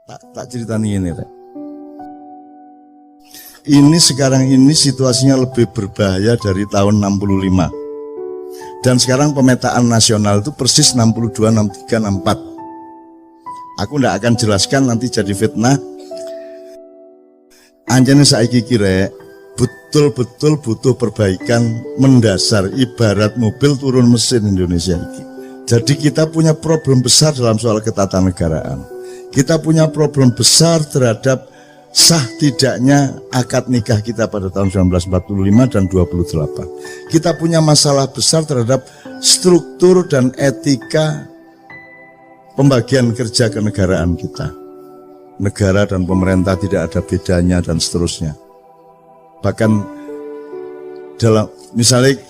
Tak ceritani ini, Rek. Ini sekarang ini situasinya lebih berbahaya dari tahun 65. Dan sekarang pemetaan nasional itu persis 62, 63, 64. Aku ndak akan jelaskan, nanti jadi fitnah. Anjane saiki kira betul-betul butuh perbaikan mendasar, ibarat mobil turun mesin Indonesia ini. Jadi kita punya problem besar dalam soal ketatanegaraan. Kita punya problem besar terhadap sah tidaknya akad nikah kita pada tahun 1945 dan 28. Kita punya masalah besar terhadap struktur dan etika pembagian kerja kenegaraan kita. Negara dan pemerintah tidak ada bedanya dan seterusnya. Bahkan dalam misalnya,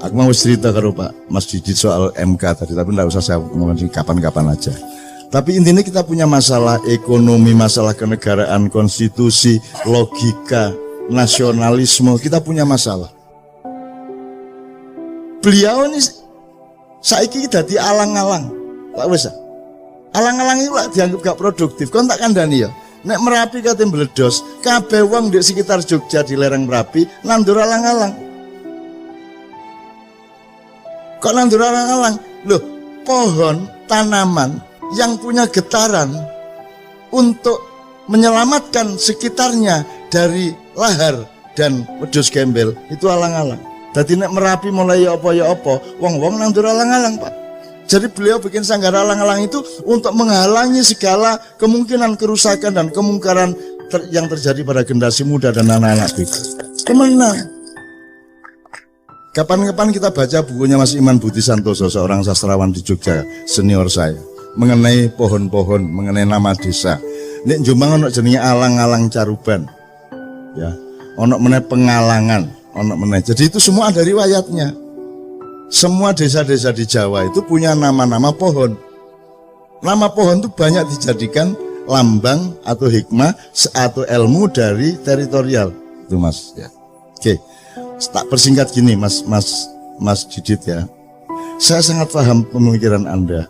aku mau cerita kalau Pak Mas Didit soal MK tadi, tapi tidak usah saya ngomongin kapan-kapan aja. Tapi intinya kita punya masalah ekonomi, masalah kenegaraan, konstitusi, logika, nasionalisme, kita punya masalah. Beliau ini saiki dadi alang-alang, Pak wis. Alang-alang itu dianggap gak produktif. Kon tak kandhani ya. Nek Merapi kate mbledos, kabeh wong di sekitar Jogja di lereng Merapi nandur alang-alang. Kok nandur alang-alang? Loh, pohon, tanaman yang punya getaran untuk menyelamatkan sekitarnya dari lahar dan wedhus gembel itu alang-alang. Dadi nek Merapi mulai ya apa, wong-wong nandur alang-alang, Pak. Jadi beliau bikin sanggar alang-alang itu untuk menghalangi segala kemungkinan kerusakan dan kemungkaran yang terjadi pada generasi muda dan anak-anak itu. Kemenang. Kapan-kapan kita baca bukunya Mas Iman Budi Santoso, seorang sastrawan di Jogja, senior saya, mengenai pohon-pohon, mengenai nama desa. Nek Jombang ono jenenge alang-alang Caruban. Ya, ono meneh Pengalangan, ono meneh. Jadi itu semua ada riwayatnya. Semua desa-desa di Jawa itu punya nama-nama pohon. Nama pohon itu banyak dijadikan lambang atau hikmah atau ilmu dari teritorial. Itu Mas ya. Oke. Tak persingkat gini Mas Didit ya. Saya sangat paham pemikiran Anda.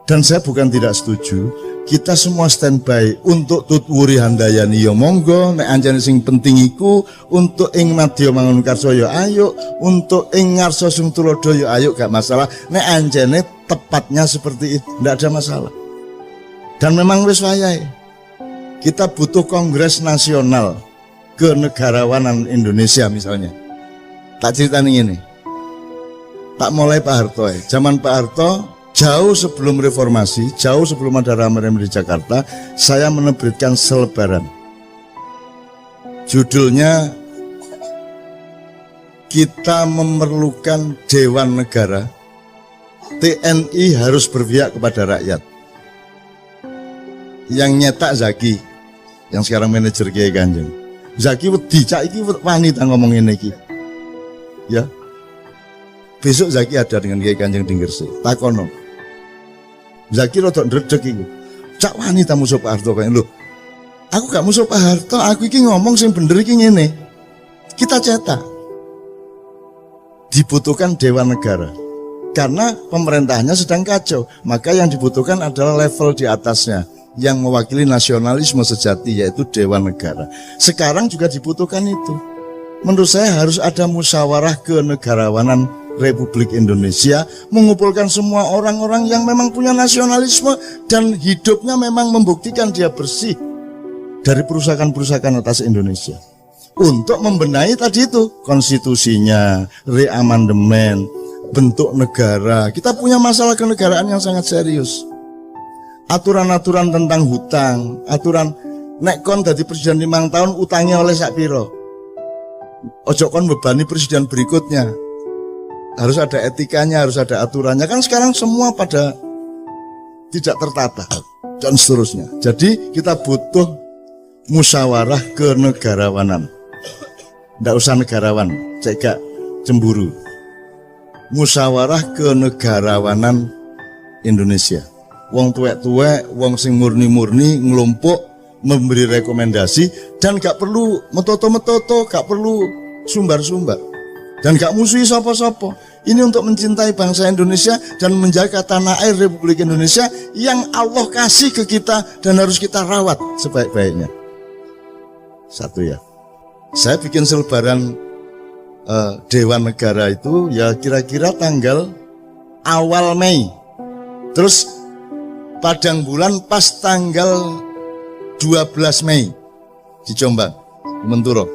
Dan saya bukan tidak setuju. Kita semua standby untuk tutwuri handayani ya monggo, nek anjane sing penting iku untuk ing madya Mangunkarsa ya ayo, untuk ing ngarsa sing tulodo ya ayo, gak masalah. Nek anjane tepatnya seperti itu, ndak ada masalah. Dan memang wis wayahe. Kita butuh kongres nasional kenegarawanan Indonesia misalnya. Tak ceritani ini. Tak mulai Pak Harto ya. Zaman Pak Harto jauh sebelum reformasi, jauh sebelum ada rame-rame di Jakarta, saya menerbitkan selebaran. Judulnya, kita memerlukan Dewan Negara, TNI harus berpihak kepada rakyat. Yang nyetak Zaki, yang sekarang manajer Kiai Kanjeng. Zaki wedi, cak iki wanita ngomong ini iki. Ya. Besok Zaki ada dengan Kiai Kanjeng di Gresik. Takono. Zaki rodok ndredeg iku. Cak wanita musuh Pak Harto kaya lho. Aku gak musuh Pak Harto, aku iki ngomong sing bener iki ngene. Kita cetak. Dibutuhkan Dewan Negara. Karena pemerintahnya sedang kacau, maka yang dibutuhkan adalah level di atasnya yang mewakili nasionalisme sejati, yaitu Dewan Negara. Sekarang juga dibutuhkan itu. Menurut saya harus ada musyawarah kenegarawanan Republik Indonesia, mengumpulkan semua orang-orang yang memang punya nasionalisme dan hidupnya memang membuktikan dia bersih dari perusakan-perusakan atas Indonesia, untuk membenahi tadi itu konstitusinya, reamandemen, bentuk negara. Kita punya masalah kenegaraan yang sangat serius. Aturan-aturan tentang hutang, aturan nek kon dadi presiden 5 tahun utangnya oleh sak piro, ojo kon bebani presiden berikutnya. Harus ada etikanya, harus ada aturannya. Kan sekarang semua pada tidak tertata dan seterusnya. Jadi kita butuh musyawarah kenegarawanan. Nggak usah negarawan, cek gak cemburu. Musyawarah kenegarawanan Indonesia. Wong tuwek-tuwek, wong sing murni-murni ngelompok memberi rekomendasi dan gak perlu metoto-metoto, gak perlu sumbar-sumbar. Dan gak musuhi sapa-sapa. Ini untuk mencintai bangsa Indonesia dan menjaga tanah air Republik Indonesia yang Allah kasih ke kita dan harus kita rawat sebaik-baiknya. Satu ya. Saya bikin selebaran Dewan Negara itu ya kira-kira tanggal awal Mei. Terus padang bulan pas tanggal 12 Mei di Jombang, di Menturo.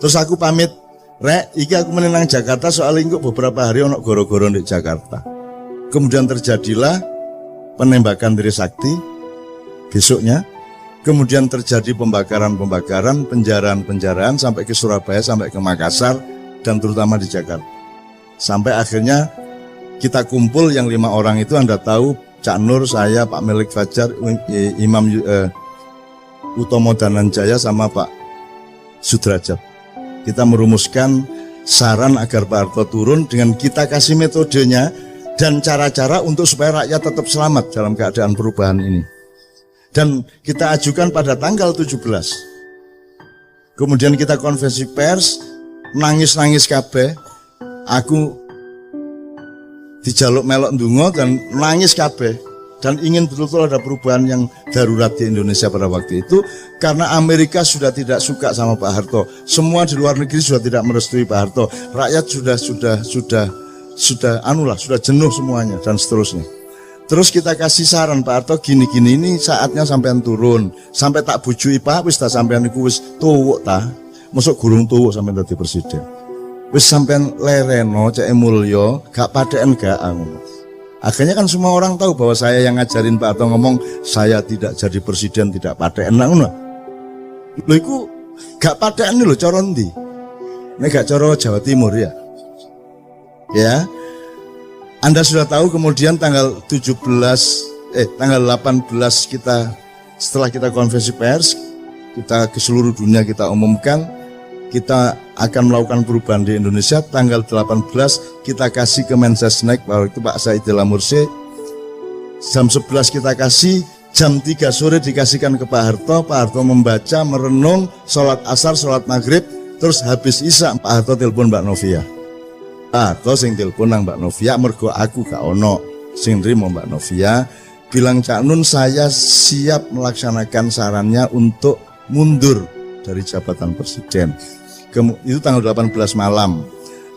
Terus aku pamit, Rek, iki aku menenang Jakarta soalnya kok beberapa hari ono goro-goro di Jakarta. Kemudian terjadilah penembakan Trisakti besoknya. Kemudian terjadi pembakaran-pembakaran, penjaraan-penjaraan sampai ke Surabaya, sampai ke Makassar, dan terutama di Jakarta. Sampai akhirnya kita kumpul yang 5 orang itu, Anda tahu, Cak Nur, saya, Pak Melik Fajar, Imam Utomo Dananjaya, sama Pak Sudrajat. Kita merumuskan saran agar Pak Harto turun dengan kita kasih metodenya dan cara-cara untuk supaya rakyat tetap selamat dalam keadaan perubahan ini. Dan kita ajukan pada tanggal 17. Kemudian kita konferensi pers, nangis-nangis kabeh. Aku dijaluk melok ndonga dan nangis kabeh. Dan ingin betul-betul ada perubahan yang darurat di Indonesia pada waktu itu. Karena Amerika sudah tidak suka sama Pak Harto. Semua di luar negeri sudah tidak merestui Pak Harto. Rakyat sudah jenuh semuanya dan seterusnya. Terus kita kasih saran, Pak Harto gini-gini, ini saatnya sampean turun. Sampai tak bujui Pak, wis tak sampean iku wis tuwuk ta. Mosok gurung tuwuk sampean dadi presiden. Wis sampean lereno cek mulya, gak padeken gak ngono. Akhirnya kan semua orang tahu bahwa saya yang ngajarin Pak Harto ngomong saya tidak jadi presiden tidak padeken ngono. Lho iku gak padeken lho cara ndi? Nek gak cara Jawa Timur ya. Ya. Anda sudah tahu kemudian tanggal 18 kita setelah kita konferensi pers, kita ke seluruh dunia kita umumkan kita akan melakukan perubahan di Indonesia. Tanggal 18 kita kasih ke Mensesnek, bahwa itu Pak Saidillah Mursi. Jam 11 kita kasih, jam 3 sore dikasihkan ke Pak Harto. Pak Harto membaca, merenung, sholat asar, sholat maghrib, terus habis isya Pak Harto telepon Mbak Novia. Atau sing telepon nang Mbak Novia, mergo aku gak ono sing nrimo Mbak Novia, bilang Cak Nun saya siap melaksanakan sarannya untuk mundur dari jabatan presiden. Itu tanggal 18 malam.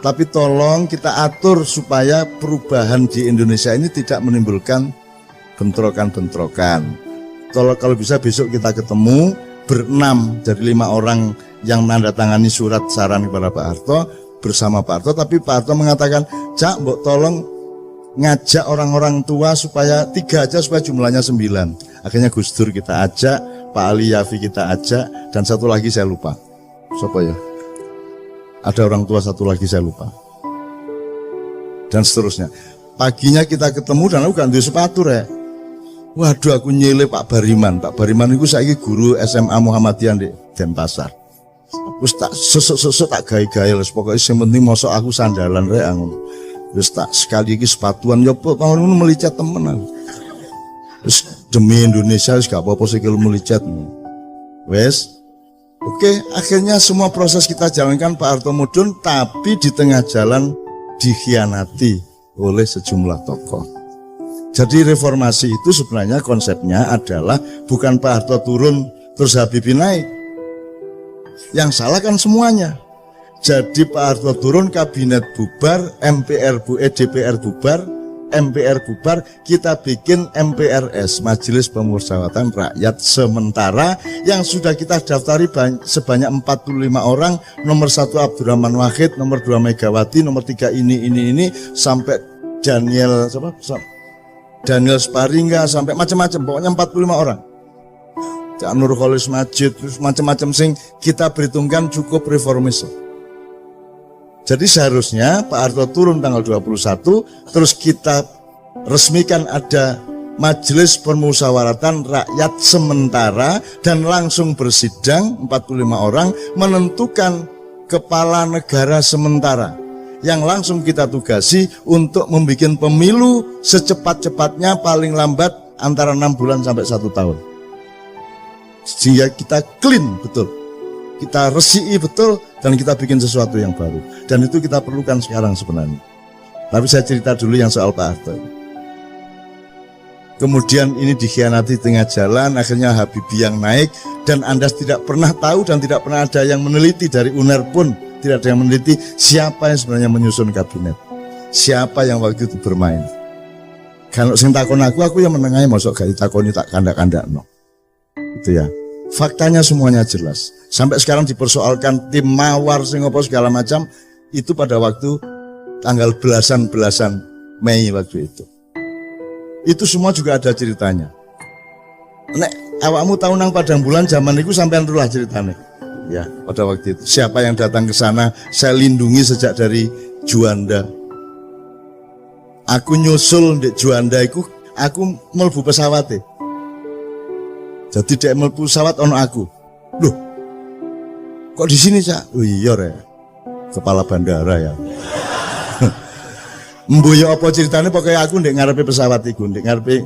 Tapi tolong kita atur supaya perubahan di Indonesia ini tidak menimbulkan bentrokan-bentrokan. Kalau bisa besok kita ketemu berenam dari 5 orang yang menandatangani surat saran kepada Pak Harto bersama Pak Harto, tapi Pak Harto mengatakan, Cak, mbok tolong ngajak orang-orang tua supaya 3 aja supaya jumlahnya 9. Akhirnya Gus Dur kita ajak, Pak Ali Yafi kita ajak, dan satu lagi saya lupa. Siapa ya? Ada orang tua satu lagi saya lupa. Dan seterusnya. Paginya kita ketemu dan aku ganti sepatu rek. Waduh aku nyele Pak Bariman. Pak Bariman itu saiki guru SMA Muhammadiyah di Denpasar. Wis tak sesuk tak gawe-gawe les pokoke sing penting mosok aku sandalan rek ngono. Wis tak sekali iki sepatuan yo tahun ngono melicet temen aku. Wis demi Indonesia wis gak apa-apa sikil melicet. Wis. Oke, akhirnya semua proses kita jalankan Pak Harto mudhun, tapi di tengah jalan dikhianati oleh sejumlah tokoh. Jadi reformasi itu sebenarnya konsepnya adalah bukan Pak Harto turun terus Habibie naik. Yang salah kan semuanya. Jadi Pak Harto turun, kabinet bubar, DPR bubar, MPR bubar, kita bikin MPRS, Majelis Pemusyawaratan Rakyat Sementara, yang sudah kita daftari sebanyak 45 orang, nomor 1 Abdurrahman Wahid, nomor 2 Megawati, nomor 3 ini, sampai Daniel Sparingga, sampai macam-macam, pokoknya 45 orang. Cak Nur Kholis Majid, terus macam-macam sing kita perhitungkan cukup reformis. Jadi seharusnya Pak Harto turun tanggal 21, terus kita resmikan ada Majelis Permusyawaratan Rakyat Sementara dan langsung bersidang 45 orang menentukan kepala negara sementara yang langsung kita tugasi untuk membuat pemilu secepat-cepatnya, paling lambat antara 6 bulan sampai 1 tahun. Sehingga kita clean betul, kita resiki betul, dan kita bikin sesuatu yang baru. Dan itu kita perlukan sekarang sebenarnya. Tapi saya cerita dulu yang soal Pak Harto. Kemudian ini dikhianati tengah jalan, akhirnya Habibie yang naik, dan Anda tidak pernah tahu dan tidak pernah ada yang meneliti, dari UNER pun tidak ada yang meneliti siapa yang sebenarnya menyusun kabinet, siapa yang waktu itu bermain. Kalau sing takon aku yang menengahi, masuk gak ditakoni tak kandak-kandak no. Itu ya. Faktanya semuanya jelas. Sampai sekarang dipersoalkan tim mawar sing apa segala macam, itu pada waktu tanggal belasan Mei waktu itu. Itu semua juga ada ceritanya. Nek awakmu tahu nang Padang Bulan zaman itu sampean rulah ceritanya. Ya, pada waktu itu siapa yang datang ke sana, saya lindungi sejak dari Juanda. Aku nyusul di Juanda itu, aku mlebu pesawat. Jadi dia mlebu pesawat ono aku. Loh, kok di sini, Cak? Oh iya ya. Kepala bandara ya. Mbuya apa ceritanya, pokoknya aku ndek ngarepe pesawat iku, ndek ngarepe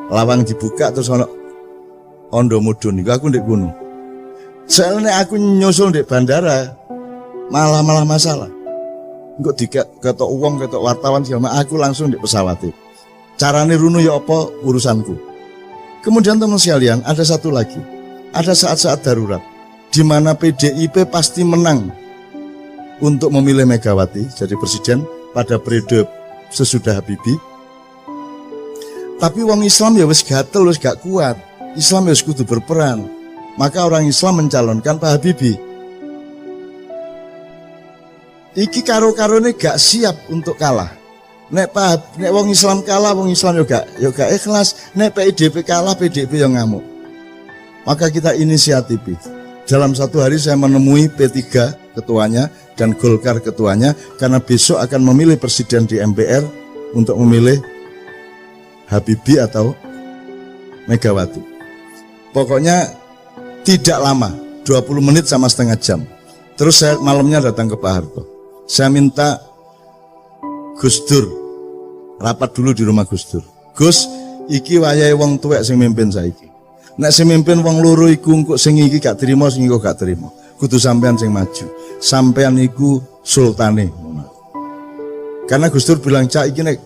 lawang dibuka terus ono ondo mudun iku, aku ndek kono. Soalnya aku nyusul ndek bandara malah masalah. Engko diketok uang, ketok wartawan segala, aku langsung ndek pesawat itu. Carane runu ya apa urusanku. Kemudian teman sekalian, ada satu lagi. Ada saat-saat darurat di mana PDIP pasti menang untuk memilih Megawati jadi presiden pada periode sesudah Habibie. Tapi wong Islam ya wis gatel, wis gak kuat. Islam ya wis kudu berperan. Maka orang Islam mencalonkan Pak Habibie. Iki karo-karone gak siap untuk kalah. Nek wong Islam kalah, wong Islam yo gak ikhlas. Nek PDIP kalah, PDIP yang ngamuk. Maka kita inisiatif. Dalam satu hari saya menemui P3 ketuanya dan Golkar ketuanya, karena besok akan memilih presiden di MPR untuk memilih Habibie atau Megawati. Pokoknya tidak lama, 20 menit sama setengah jam. Terus saya malamnya datang ke Pak Harto. Saya minta Gus Dur rapat dulu di rumah Gus Dur. Gus, iki wayahe wong tuwek sing mimpin saiki. Nek sing mimpin wong loro iku engko sing iki gak trimo, sing iku gak trimo. Kudu sampean sing maju. Sampean iku sultane. Karena Gus Dur bilang, "Cak iki nek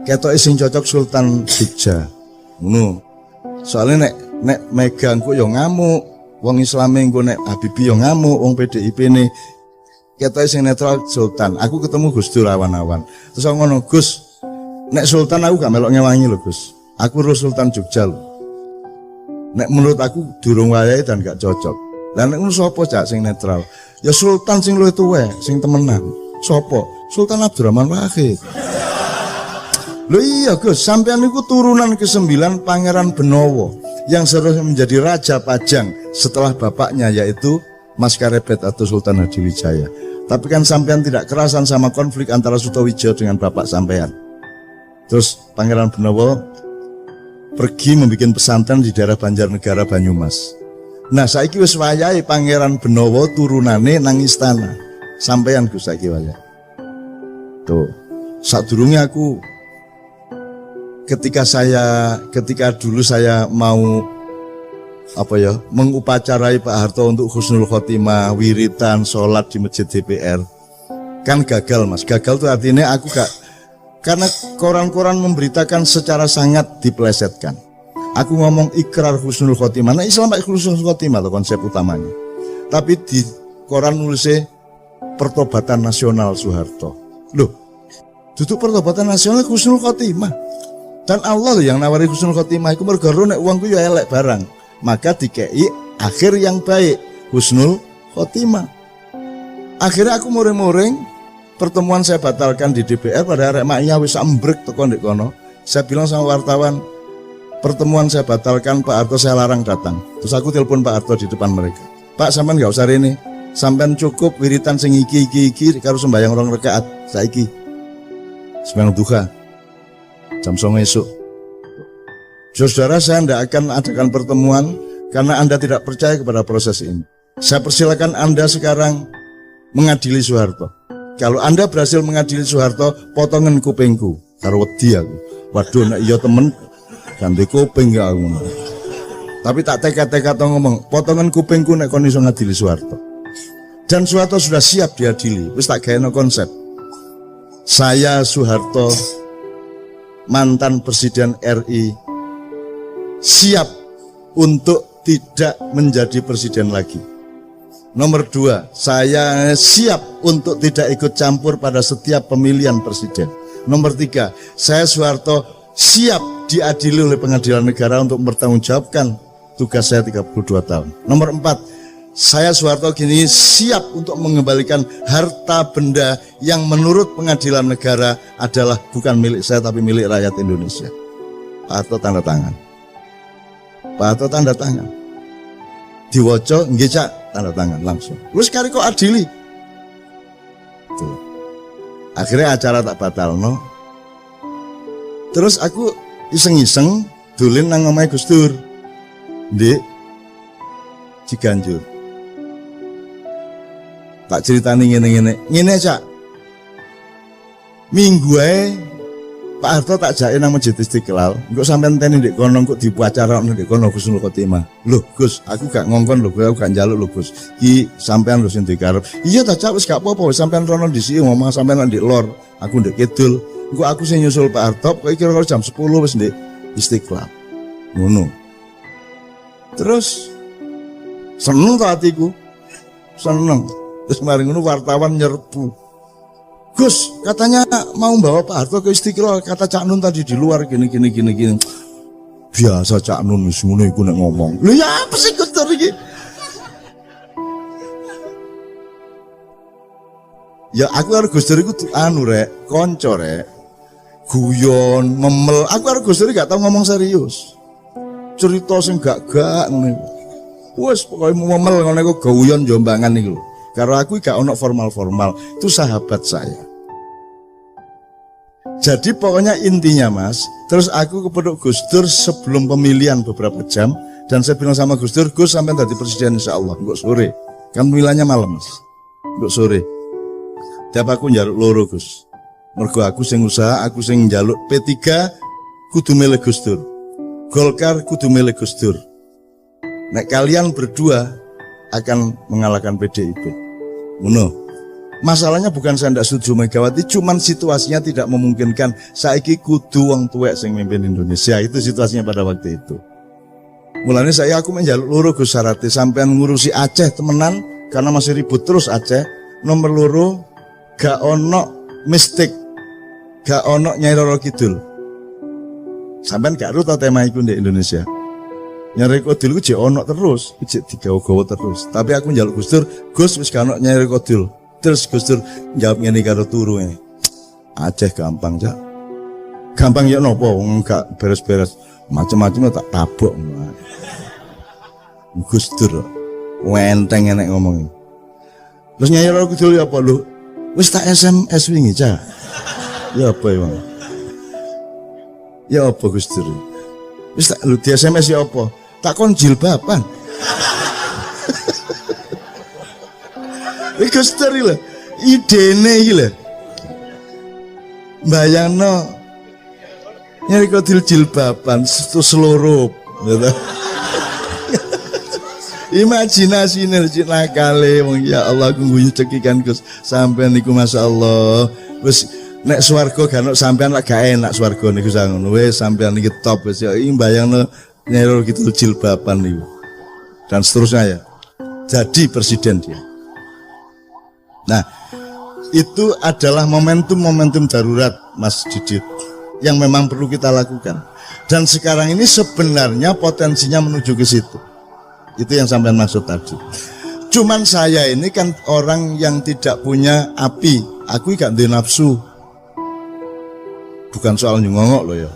ketoke sing cocok Sultan Jogja." Ngono. Soalnya nek Mega engko yo ngamuk, wong Islame engko nek Habibie yo ngamuk, wong PDIP ne ketoke sing netral Sultan. Aku ketemu Gus Dur awan-awan. Terus aku ngono, "Gus, nek Sultan aku gak melok ngewangi lho, Gus. Aku ro Sultan Jogja lho. Nek menurut aku durung wayahe dan gak cocok. Lah nek ngono sapa Cak sing netral? Ya Sultan sing luwih tuwek, sing temenan. Sapa? Sultan Abdurrahman Wahid." Loh iya Gus, sampean niku turunan ke-9 Pangeran Benowo yang seharusnya menjadi Raja Pajang setelah bapaknya, yaitu Mas Karebet atau Sultan Hadiwijaya. Tapi kan sampean tidak kerasan sama konflik antara Sutowijo dengan bapak sampean. Terus Pangeran Benowo pergi membuat pesantren di daerah Banjarnegara Banyumas. Nah saiki wis wayahe Pangeran Benowo turunane nang istana. Sampeyan Gus saiki wayahe. Tuh, sadurunge aku ketika dulu saya mau mengupacarai Pak Harto untuk husnul khotimah, wiritan, sholat di masjid DPR, kan gagal Mas. Gagal tuh artinya aku gak, karena koran-koran memberitakan secara sangat dipelesetkan. Aku ngomong ikrar husnul khotimah. Nah Islam pakai husnul khotimah tuh konsep utamanya. Tapi di koran nulisnya pertobatan nasional Soeharto. Loh, duduk pertobatan nasional husnul khotimah. Dan Allah loh yang nawari husnul khotimah. Iku mergo nek uangku ya elek barang. Maka dikei akhir yang baik, husnul khotimah. Akhirnya aku muring-muring, pertemuan saya batalkan di DPR pada arek maknya wis ambrek teko ndek kono. Saya bilang sama wartawan, pertemuan saya batalkan, Pak Harto saya larang datang. Terus aku telepon Pak Harto di depan mereka. Pak, sampean gak usah rene. Sampean cukup wiritan sing iki karo sembahyang 2 rakaat saiki. Sembahyang duha jam 09.00 esuk. Saudara, saya tidak akan adakan pertemuan karena Anda tidak percaya kepada proses ini. Saya persilakan Anda sekarang mengadili Soeharto. Kalau Anda berhasil mengadili Soeharto, potongan kupingku karo wedi aku. Waduh, nek iya temen ganti kuping gak aku. Tapi tak teka-teka ngomong, potongan kupingku nek kon iso ngadili Soeharto. Dan Soeharto sudah siap diadili, wis tak gaeno konsep. Saya Soeharto, mantan Presiden RI, siap untuk tidak menjadi presiden lagi. Nomor 2, saya siap untuk tidak ikut campur pada setiap pemilihan presiden. Nomor 3, saya Soeharto siap diadili oleh pengadilan negara untuk mempertanggungjawabkan tugas saya 32 tahun. Nomor 4, saya Soeharto kini siap untuk mengembalikan harta benda yang menurut pengadilan negara adalah bukan milik saya tapi milik rakyat Indonesia. Pak Harto tanda tangan. Pak Harto tanda tangan. Diwoco nggih Cak, tanda tangan langsung. Wis kari kok adili. Tuh. Akhirnya acara tak batalno. Terus aku iseng-iseng dolen nang omahe Gus Dur. Ndek Ciganjur. Tak ceritani ngene Cak. Minggu ae Pak Harto tak jake nang Masjid Istiqlal, engko sampean teni ndek kono engko dipuacarakno ndek kono Husnul Khotimah. Loh Gus, aku gak ngongkon lho, aku gak njaluk lho Gus. Iki sampean lho sing dikarep. Iya ta Cak, wis gak apa-apa, sampean rono dhisik ngomong sampean ndek lor, aku ndek kidul. Engko aku sing nyusul Pak Harto, kok kira-kira jam 10 wis ndek Istiqlal. Ngono. Terus seneng ta atiku. Seneng. Terus mari ngono wartawan nyerbu. Gus, katanya mau bawa Pak Harto ke Istiqlal, kata Cak Nun tadi di luar gini. Biasa Cak Nun wis ngono iku nek ngomong. Lho ya apa sih Gus Dur iki? Ya aku karo Gus Dur iku rek, kanca rek. Guyon, memel. Aku karo Gus Dur gak tau ngomong serius. Cerita sing gak ngene. Wes pokoke memel ngono iku guyon jombangan iki lho. Karo aku gak ono formal-formal, itu sahabat saya. Jadi pokoknya intinya Mas, terus aku kepeduk Gus Dur sebelum pemilihan beberapa jam, dan saya bilang sama Gus Dur, Gus sampai tadi presiden insya Allah, enggak sore, kan pemilihannya malam Mas, enggak sore. Tiap aku njaluk loro Gus, mergo aku sing usaha, aku sing njaluk P3 kudu milih Gus Dur, Golkar kudu milih Gus Dur. Nek kalian berdua akan mengalahkan PDIP. Ngono. Masalahnya bukan saya tidak setuju Megawati, cuman situasinya tidak memungkinkan. Saiki kudu wong tuwek sing mimpin Indonesia, itu situasinya pada waktu itu. Mulanya aku menjaluk loro Gus Sarate sampean ngurusi Aceh temenan karena masih ribut terus Aceh. Nomor loro gak ono mistik, gak ono Nyai Roro Kidul. Sampean gak ruta tema iku di Indonesia. Nyai Kodil ku jek ono terus, jek digawa-gawa terus. Tapi aku njaluk Gus Dur, Gus wis gak ono Nyai Kodil. Terus Gus Dur jawab ngene karo turu ngene. Aceh gampang, Cak. Gampang ya napa wong gak beres-beres. Macam-macam tak tabok. Gus Dur enteng enek ngomong. Terus Nyai Kodil ya apa lho? Wis tak SMS wingi, Cak. Ya apa ya, Bang? Ya apa Gus Dur? Wis tak lho di SMS ya apa? Tak kon jilbaban. Iki Gus Dur lho, idene iki lho. Bayangno Nyai Kodil jilbaban seluruh gitu. Imajinasi nih cik nakale wong ya Allah aku guyu cekikan Gus sampean niku masyaallah. Wis nek swarga gak ono sampean lak gak enak swarga niku ngono wis sampean iki top wis ya iki bayangno Nyai gitu jilbaban niku. Dan seterusnya ya. Jadi presiden dia. Nah, itu adalah momentum-momentum darurat Mas Didit yang memang perlu kita lakukan. Dan sekarang ini sebenarnya potensinya menuju ke situ. Itu yang sampean maksud tadi. Cuman saya ini kan orang yang tidak punya api. Aku gak duwe nafsu. Bukan soal nyongok loh ya.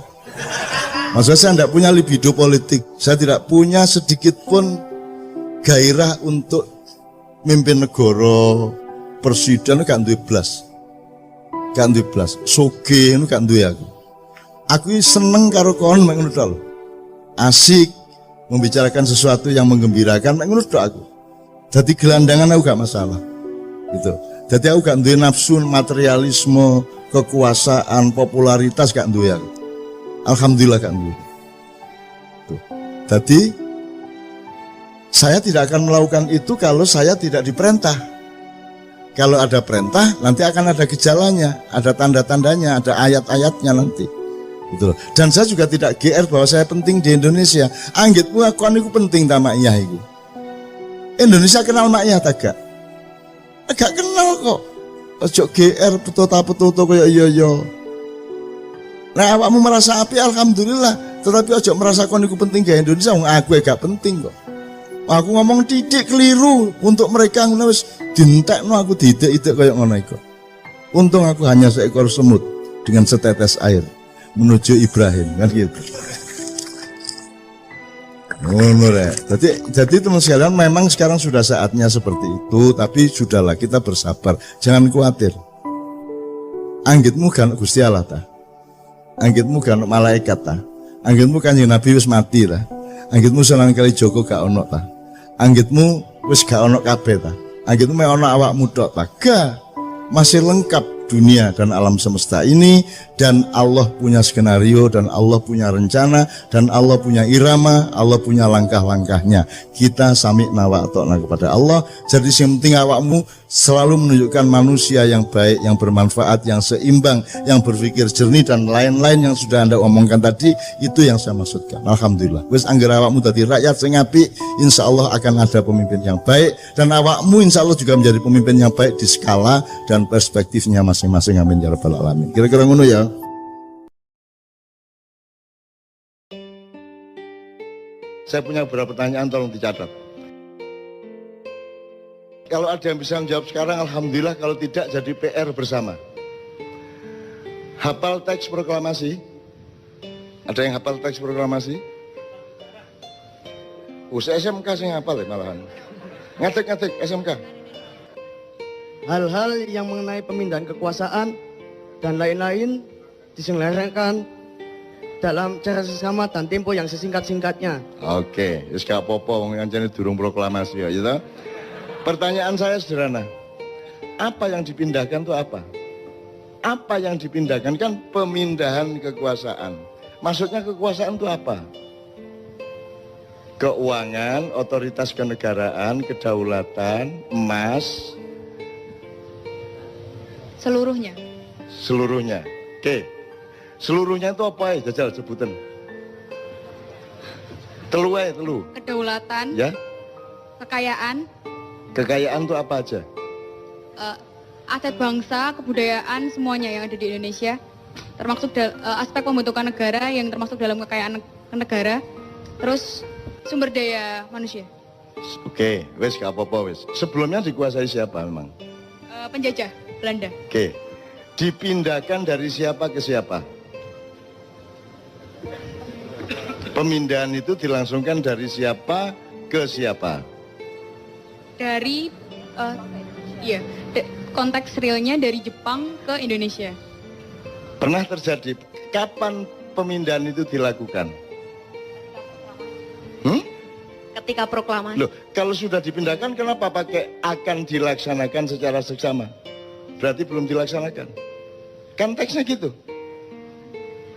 Maksudnya saya tidak punya libido politik. Saya tidak punya sedikit pun gairah untuk mimpin negara, presiden gak duwe blas. Gak duwe blas. Soge itu gak duwe aku. Aku seneng karo kon mek ngono tok. Asik membicarakan sesuatu yang menggembirakan mek ngono tok aku. Jadi gelandangan aku gak masalah. Gitu. Jadi aku gak duwe nafsu materialisme, kekuasaan, popularitas gak duwe aku. Alhamdulillah gak duwe. Tuh. Jadi saya tidak akan melakukan itu kalau saya tidak diperintah. Kalau ada perintah, nanti akan ada gejalanya, ada tanda-tandanya, ada ayat-ayatnya nanti. Gitu loh. Dan saya juga tidak GR bahwa saya penting di Indonesia. Anggitmu aku aniku penting ta mak iyah iku. Indonesia kenal mak iyah ta gak? Gak kenal kok. Ojo GR petuta-petuta kaya iya. Nah awakmu merasa api alhamdulillah, tetapi ojo merasa kon iku penting di Indonesia, wong aku gak penting kok. Aku ngomong titik keliru untuk mereka ngono wis dientekno aku didik-idik kaya ngono iku. Untung aku hanya seekor semut dengan setetes air menuju Ibrahim kan gitu. Ngono rek. Jadi teman sekalian memang sekarang sudah saatnya seperti itu, tapi sudahlah kita bersabar, jangan khawatir. Anggitmu kan Gusti Allah ta. Anggitmu kan malaikat ta. Anggitmu kan Nabi wis mati ta. Anggitmu Sunan Kalijaga gak ono ta. Anggitmu wis gak ono kabeh ta. Anggitmu mek ono awakmu tok ta. Gak. Masih lengkap dunia dan alam semesta ini, dan Allah punya skenario, dan Allah punya rencana, dan Allah punya irama, Allah punya langkah-langkahnya. Kita sami'na wa ata'na kepada Allah. Jadi yang penting awakmu selalu menunjukkan manusia yang baik, yang bermanfaat, yang seimbang, yang berpikir jernih, dan lain-lain yang sudah Anda omongkan tadi. Itu yang saya maksudkan. Alhamdulillah wis anggere awakmu dadi rakyat sing apik, insya Allah akan ada pemimpin yang baik, dan awakmu insya Allah juga menjadi pemimpin yang baik di skala dan perspektifnya masing-masing. Amin ya rabbal alamin. Kira-kira ngono ya. Saya punya beberapa pertanyaan, tolong dicatat. Kalau ada yang bisa menjawab sekarang, alhamdulillah. Kalau tidak, jadi PR bersama. Hafal teks proklamasi? Ada yang hafal teks proklamasi? Saya SMK sih hafal ya malahan. Ngatik SMK. Hal-hal yang mengenai pemindahan kekuasaan dan lain-lain diselenggarakan dalam cara sesama dan tempo yang sesingkat-singkatnya. Oke, wis gak apa-apa wong kancane durung proklamasi ya, gitu. Pertanyaan saya sederhana. Apa yang dipindahkan itu apa? Apa yang dipindahkan kan pemindahan kekuasaan. Maksudnya kekuasaan itu apa? Keuangan, otoritas kenegaraan, kedaulatan, emas, seluruhnya. Seluruhnya. Oke. Seluruhnya itu apa ya? Jajal sebutan. Telu. Kedaulatan. Ya. Kekayaan. Kekayaan itu apa aja? Aset bangsa, kebudayaan, semuanya yang ada di Indonesia. Termasuk aspek pembentukan negara yang termasuk dalam kekayaan negara. Terus sumber daya manusia. Oke, wes gak apa-apa wes. Sebelumnya dikuasai siapa memang? Penjajah Belanda. Oke. Dipindahkan dari siapa ke siapa? Pemindahan itu dilangsungkan dari siapa ke siapa? Dari konteks realnya dari Jepang ke Indonesia. Pernah terjadi. Kapan pemindahan itu dilakukan? Ketika proklamasi. Loh, kalau sudah dipindahkan kenapa pakai akan dilaksanakan secara seksama? Berarti belum dilaksanakan. Kan teksnya gitu.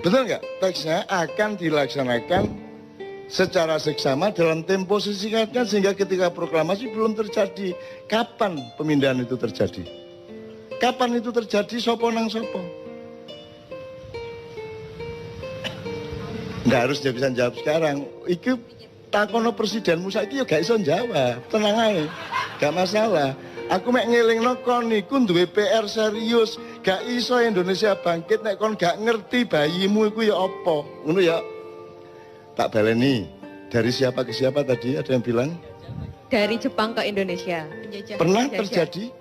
Betul nggak? Teksnya akan dilaksanakan secara seksama dalam tempo sesingkatnya sehingga ketika proklamasi belum terjadi. Kapan pemindahan itu terjadi? Kapan itu terjadi? Sopo nang sopo? Nggak harus dia bisa jawab sekarang. Itu takono presidenmu saiki ya gak iso jawab. Tenang aja. Gak masalah. Aku mek ngelingno kon niku duwe PR serius. Gak iso Indonesia bangkit nek kon gak ngerti bayimu iku ya apa. Ngono ya. Tak baleni. Dari siapa ke siapa tadi ada yang bilang? Dari Jepang ke Indonesia. Pernah terjadi?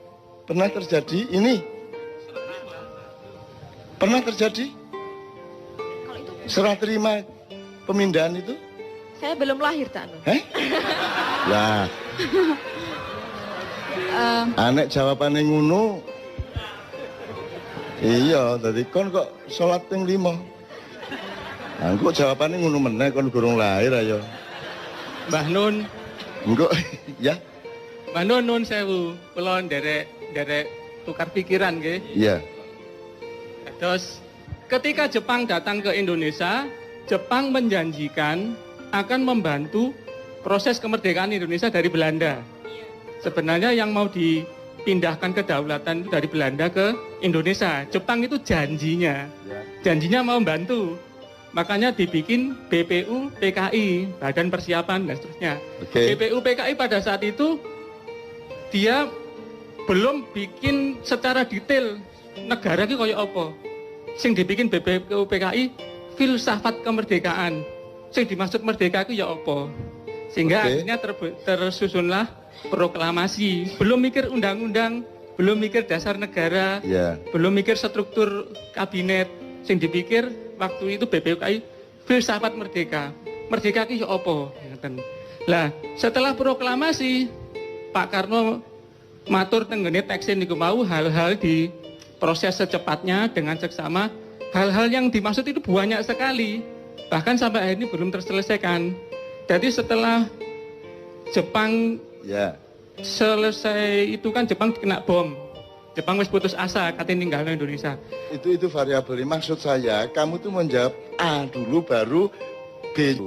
Pernah terjadi ini? Pernah terjadi? Serah terima pemindahan itu? Saya belum lahir, tak? Lah. Anek jawabannya ngono. Iya, tadi kon kok sholat ping 5. Engko jawabannya ngono meneh kon durung lahir ayo. Mbah Nun. Engko ya. Mbah Nun nun sewu, kula nderek tukar pikiran nggih. Iya. Terus ketika Jepang datang ke Indonesia, Jepang menjanjikan akan membantu proses kemerdekaan Indonesia dari Belanda. Sebenarnya yang mau pindahkan kedaulatan dari Belanda ke Indonesia. Jepang itu janjinya mau membantu. Makanya dibikin BPU PKI, Badan Persiapan dan seterusnya. BPU PKI pada saat itu dia belum bikin secara detail negara ini kayak apa. Sing dibikin BPU PKI filsafat kemerdekaan. Sing dimaksud merdeka itu ya apa. Sehingga akhirnya tersusunlah proklamasi. Belum mikir undang-undang, belum mikir dasar negara, belum mikir struktur kabinet. Sing dipikir waktu itu BPUKI filsafat merdeka. Merdeka ki yo apa? Lah, setelah proklamasi Pak Karno matur tenggene teksin niku mau hal-hal di proses secepatnya dengan seksama. Hal-hal yang dimaksud itu banyak sekali. Bahkan sampai hari ini belum terselesaikan. Jadi setelah Jepang selesai itu kan Jepang kena bom. Jepang wis putus asa katanya ninggalin Indonesia. Itu variabel. Maksud saya, kamu tuh menjawab A dulu baru B.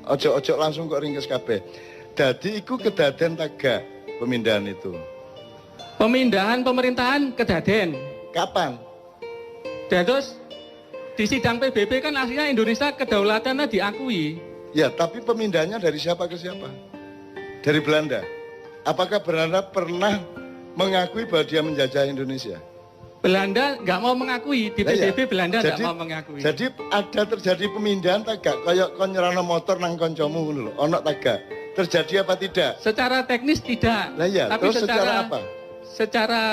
Ojo-ojo langsung kok ringkes kabeh. Jadi iku kedaden taga pemindahan itu. Pemindahan pemerintahan kedaden. Kapan? Dan terus di sidang PBB kan akhirnya Indonesia kedaulatannya diakui. Ya, tapi pemindahannya dari siapa ke siapa? Dari Belanda. Apakah Belanda pernah mengakui bahwa dia menjajah Indonesia? Belanda nggak mau mengakui, di PBB Belanda nggak mau mengakui. Jadi ada terjadi pemindahan tagak, kayak kon nyerano motor nang koncomu ngono lho, ono tagak. Terjadi apa tidak? Secara teknis tidak. Lah iya, tapi terus secara apa? Secara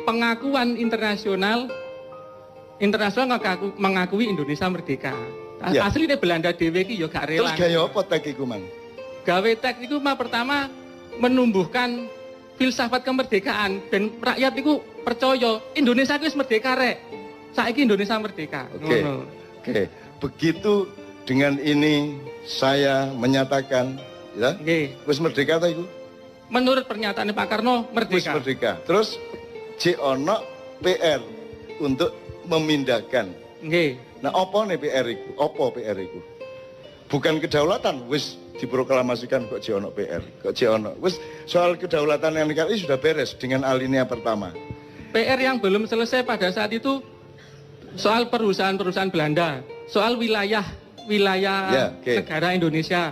pengakuan internasional mengakui Indonesia merdeka. Ya. Asli deh Belanda dhewe iki ya gak rela. Terus gaya apa tek iku, Man? Gawe tek iku pertama menumbuhkan filsafat kemerdekaan dan rakyat itu percaya Indonesia itu merdeka rek. Saiki Indonesia merdeka. Oke. Begitu dengan ini saya menyatakan ya. Wis merdeka ta iku? Menurut pernyataan Pak Karno merdeka. Wis merdeka. Terus ono PR untuk memindahkan. Nggih. Nah, apa nih PR iku? Apa PR iku? Bukan kedaulatan, wis diproklamasikan kok ono PR, kok ono. Wis soal kedaulatan yang NKRI sudah beres dengan alinea pertama. PR yang belum selesai pada saat itu soal perusahaan-perusahaan Belanda, soal wilayah negara Indonesia.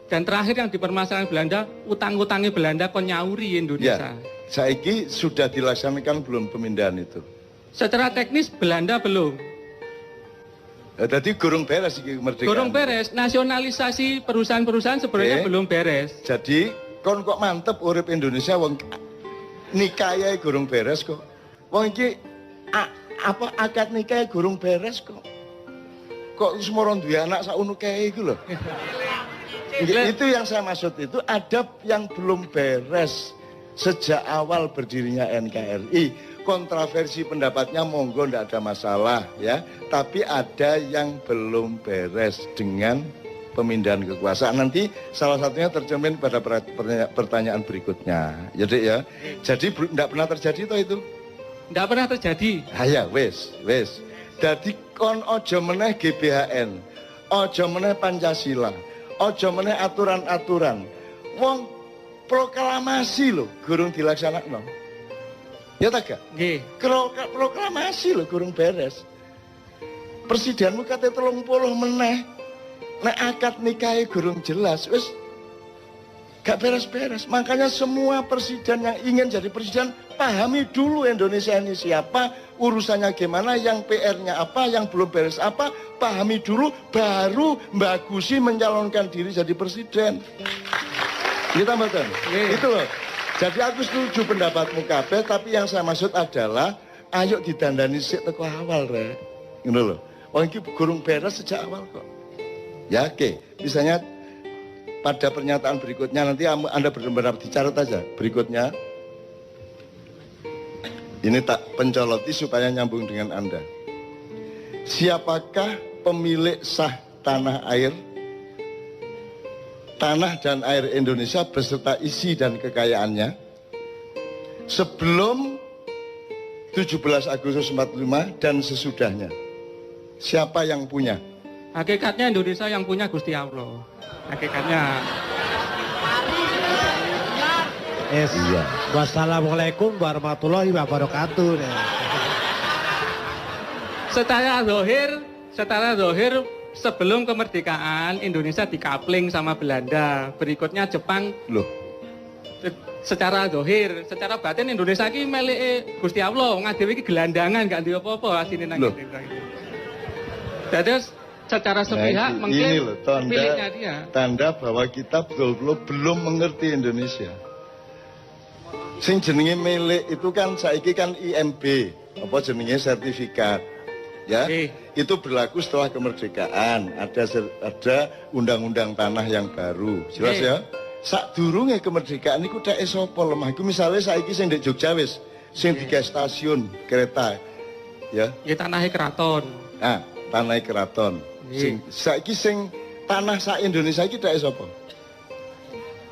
Dan terakhir yang dipermasalahkan Belanda, utang-utangnya Belanda kon nyauri Indonesia. Saiki sudah dilaksanakan belum pemindahan itu? Secara teknis Belanda belum. Jadi gurung beres iki kemerdekaan. Gurung beres, nasionalisasi perusahaan-perusahaan sebenarnya belum beres. Jadi kon kok mantep urip Indonesia wong nikahe gurung beres kok. Wong iki apa akad nikahe gurung beres kok. Kok semoro duwe anak sak unuke iku lho. Itu yang saya maksud, itu adab yang belum beres sejak awal berdirinya NKRI. Kontroversi pendapatnya monggo ndak ada masalah ya, tapi ada yang belum beres dengan pemindahan kekuasaan. Nanti salah satunya tercermin pada pertanyaan berikutnya. Jadi ya, jadi ndak pernah terjadi toh itu? Ndak pernah terjadi. Ya wes. Jadi kon ojo meneh GBHN, ojo meneh Pancasila, ojo meneh aturan-aturan. Wong proklamasi loh, gurung dilaksanakno. Ya tak gak? Nggih. Proklamasi loh gurung beres. Presidenmu kate 30 meneh. Nek akad nikahe gurung jelas, wis gak beres-beres. Makanya semua presiden yang ingin jadi presiden pahami dulu Indonesia ini siapa, urusannya gimana, yang PR-nya apa, yang belum beres apa, pahami dulu baru bagusi mencalonkan diri jadi presiden. Kita mboten. Itu loh. Jadi aku setuju pendapatmu kabeh, tapi yang saya maksud adalah ayo didandani sik teko awal rek. Ngono lho. Wong iki gurung beres sejak awal kok. Ya oke. Misalnya pada pernyataan berikutnya nanti Anda benar-benar dicatat aja berikutnya. Ini tak pencoloti supaya nyambung dengan Anda. Siapakah pemilik sah tanah air? Tanah dan air Indonesia beserta isi dan kekayaannya sebelum 17 Agustus 45 dan sesudahnya. Siapa yang punya? Hakikatnya Indonesia yang punya Gusti Allah. Hakikatnya. Iya. Wassalamualaikum warahmatullahi wabarakatuh. Secara zahir sebelum kemerdekaan Indonesia dikapling sama Belanda, berikutnya Jepang. Loh, Secara zahir, secara batin Indonesia ki melike Gusti Allah, ngadewe iki gelandangan gak duwe apa-apa asine nang Loh. kene. Terus secara sepihak nah, ini loh mengklaim miliknya dia. tanda bahwa kita betul-betul belum mengerti Indonesia. Sing jenenge milik itu kan saiki kan IMB, apa jenenge sertifikat. Ya, itu berlaku setelah kemerdekaan. Ada undang-undang tanah yang baru. Jelas ya? Sadurunge kemerdekaan niku dak sapa lemah iku misale saiki sing ndek Jogja wis sing digawe stasiun kereta. Ya. Ya tanahnya keraton. Nah, tanah keraton. Saiki sing tanah sak Indonesia iki dak sapa?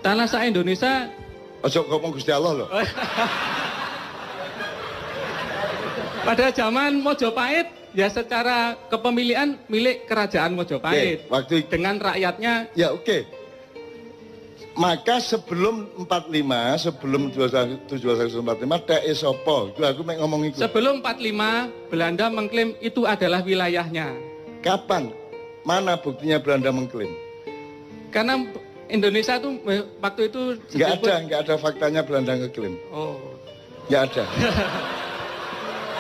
Tanah sak Indonesia. Ojo ngomong Gusti Allah loh. Pada zaman Mojopahit ya secara kepemilikan milik kerajaan Mojopahit. Waktu dengan rakyatnya. Ya oke. Maka sebelum 45, sebelum 1745 dak sapa? Aku mek ngomong iku. Sebelum 45 Belanda mengklaim itu adalah wilayahnya. Kapan? Mana buktinya Belanda mengklaim? Karena Indonesia itu waktu itu nggak ada faktanya Belanda ngeklaim. Oh. Nggak ada.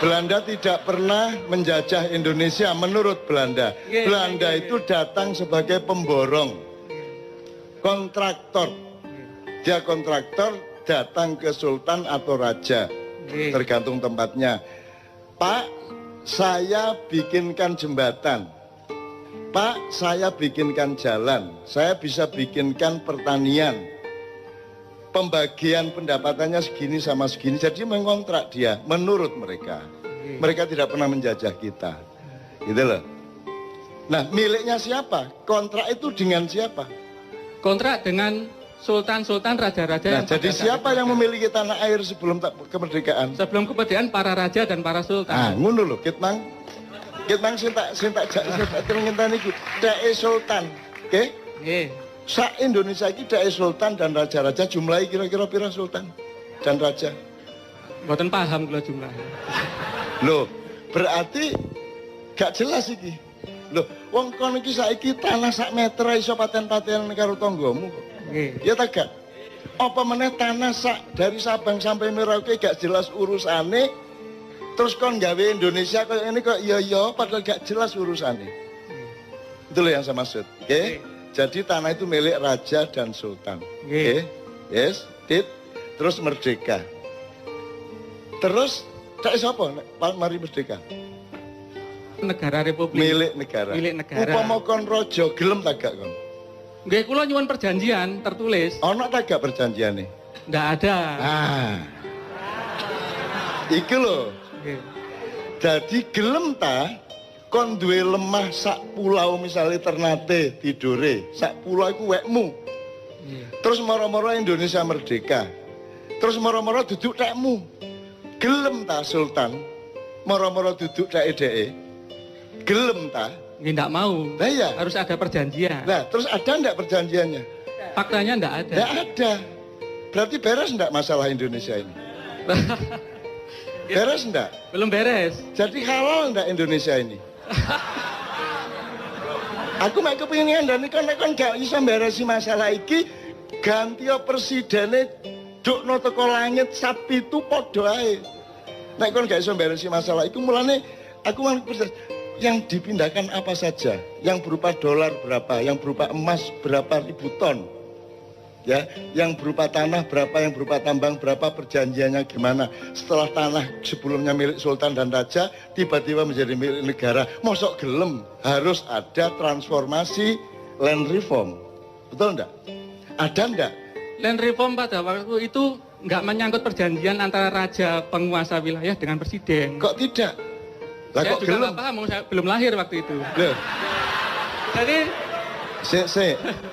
Belanda tidak pernah menjajah Indonesia menurut Belanda. Belanda itu datang sebagai pemborong, kontraktor. Dia kontraktor datang ke sultan atau raja, tergantung tempatnya. Pak, saya bikinkan jembatan. Pak, saya bikinkan jalan. Saya bisa bikinkan pertanian. Pembagian pendapatannya segini sama segini. Jadi mengontrak dia menurut mereka. Mereka tidak pernah menjajah kita. Gitu loh. Nah, miliknya siapa? Kontrak itu dengan siapa? Kontrak dengan sultan-sultan, raja-raja. Nah, jadi siapa yang memiliki tanah air sebelum kemerdekaan? Sebelum kemerdekaan para raja dan para sultan. Ah, ngono lho, Kitmang sing tak ngenteni iku dae sultan. Oke? Nggih. Sak Indonesia iki dae sultan dan raja-raja jumlahnya kira-kira pira sultan dan raja? Mboten paham kula jumlahnya. Loh, berarti gak jelas iki. Loh, wong kono iki saiki tanah sak meter iso paten-paten karo tanggamu kok. Nggih. Ya ta gak? Apa meneh tanah sak dari Sabang sampai Merauke gak jelas urusane, terus kon gawe Indonesia kayak ini kok iya padahal gak jelas urusane. Itu loh yang saya maksud. Oke? Jadi tanah itu milik raja dan sultan. Oke? Yes, terus merdeka. Terus tak siapa? Mari merdeka. Negara Republik. Milik negara. Milik negara. Upama kon rojo gelem tak gak kon? Nggih, kula nyuwun perjanjian tertulis. Ono tak gak perjanjiane? Nggak ada. Ah. Iki lho. Nggih. Jadi gelem ta kon duwe lemah sak pulau misalnya Ternate tidure, sak pulau iku wekmu. Terus moro-moro Indonesia merdeka. Terus moro-moro duduk tekmu. Gelem ta sultan? Moro-moro duduk dheke. Gelem ta? Nggih, nggak mau. Nah iya. Harus ada perjanjian. Nah, terus ada enggak perjanjiannya? Faktanya nggak ada. Enggak ada. Berarti beres enggak masalah Indonesia ini? Beres enggak? Belum beres. Jadi halal enggak Indonesia ini? Aku mek kepingin dan kan gak iso beresi masalah iki ganti presidene dukno teko langit sapi itu padha ae. Nek kon gak iso beresi masalah iku mulane aku yang dipindahkan apa saja, yang berupa dolar berapa, yang berupa emas berapa ribu ton. Ya, yang berupa tanah berapa, yang berupa tambang berapa, perjanjiannya gimana. Setelah tanah sebelumnya milik sultan dan raja tiba-tiba menjadi milik negara, mosok gelem harus ada transformasi land reform. Betul enggak? Ada enggak? Land reform pada waktu itu nggak menyangkut perjanjian antara raja penguasa wilayah dengan presiden. Kok tidak? Lah Saya kok juga gelem? nggak paham, saya belum lahir waktu itu. Loh, Jadi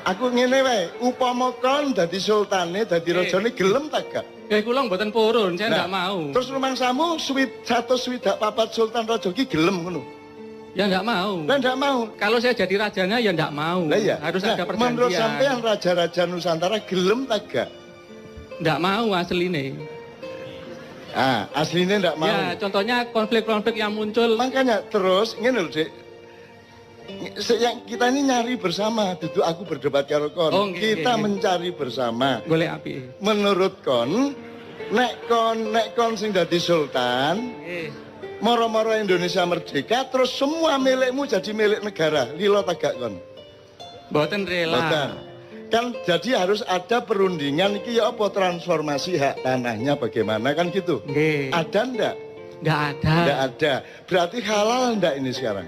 aku ngene wae, upama kon dadi sultane, dadi rajane gelem tak gak? ya kula mboten purun, saya nggak mau. Terus rumangsamu 164 sultan raja ki gelem ngono. Ya nggak mau. Lah ndak mau. Kalau saya jadi rajanya ya nggak mau. Lah iya. Harus Nah, ada perjanjian. menurut sampean raja-raja Nusantara gelem tak gak? ndak mau asline. Ah, aslinya ndak mau. Ya, contohnya konflik-konflik yang muncul. Makanya terus ngene lho, Dik. Yang kita ini nyari bersama, duduk aku berdebat karo kon. Oh, nggih, Kita nggih. mencari bersama. Golek api. Menurut kon, nek kon sing dadi sultan, Nggih. moro-moro Indonesia merdeka, terus semua milikmu jadi milik negara. Lilo tagak kon. Mboten rela. Boten. Kan jadi harus ada perundingan iki ya apa transformasi hak tanahnya bagaimana kan gitu. Nggih. Ada ndak? Ndak ada. Ndak ada. Berarti halal ndak ini sekarang?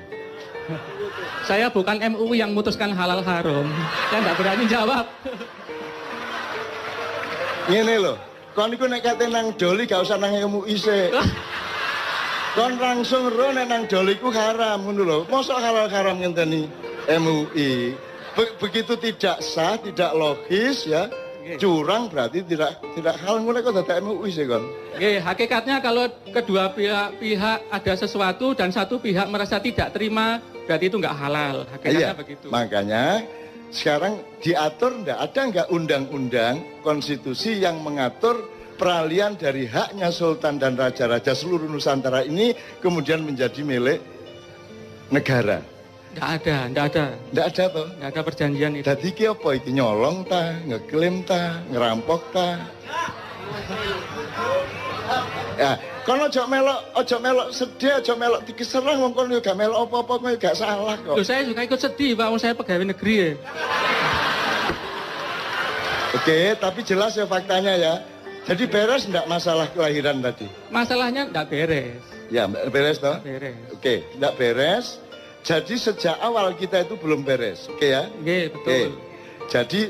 Saya bukan MUI yang memutuskan halal haram. Saya nggak berani jawab. Ngene lho, kon iku nek kate nang doli gak usah nang MUI sik. Kon langsung ro nek nang doli ku haram ngono lho. Mosok halal haram ngenteni MUI. Begitu tidak sah, tidak logis ya. Curang berarti tidak halal ngono kok dadak MUI sik kon. Nggih, hakikatnya kalau kedua pihak ada sesuatu dan satu pihak merasa tidak terima, berarti itu nggak halal. Hakikatnya begitu. Makanya sekarang diatur ada nggak undang-undang konstitusi yang mengatur peralihan dari haknya sultan dan raja-raja seluruh Nusantara ini kemudian menjadi milik negara. Nggak ada. Nggak ada toh. Nggak ada perjanjian itu. Dadi iki apa iki nyolong ta, ngeklaim ta, ngerampok ta? Ya, kono ojo melok sedih, ojo melok dikeserang wong kono yo gak melok apa-apa kowe gak salah kok. Loh, saya juga ikut sedih, Pak. Saya pegawai negeri ya. Oke, tapi jelas ya faktanya ya. Jadi beres enggak masalah kelahiran tadi? Masalahnya nggak beres. Ya, beres toh? Beres. Oke, enggak beres. Jadi sejak awal kita itu belum beres. Oke ya? Nggih, betul. Jadi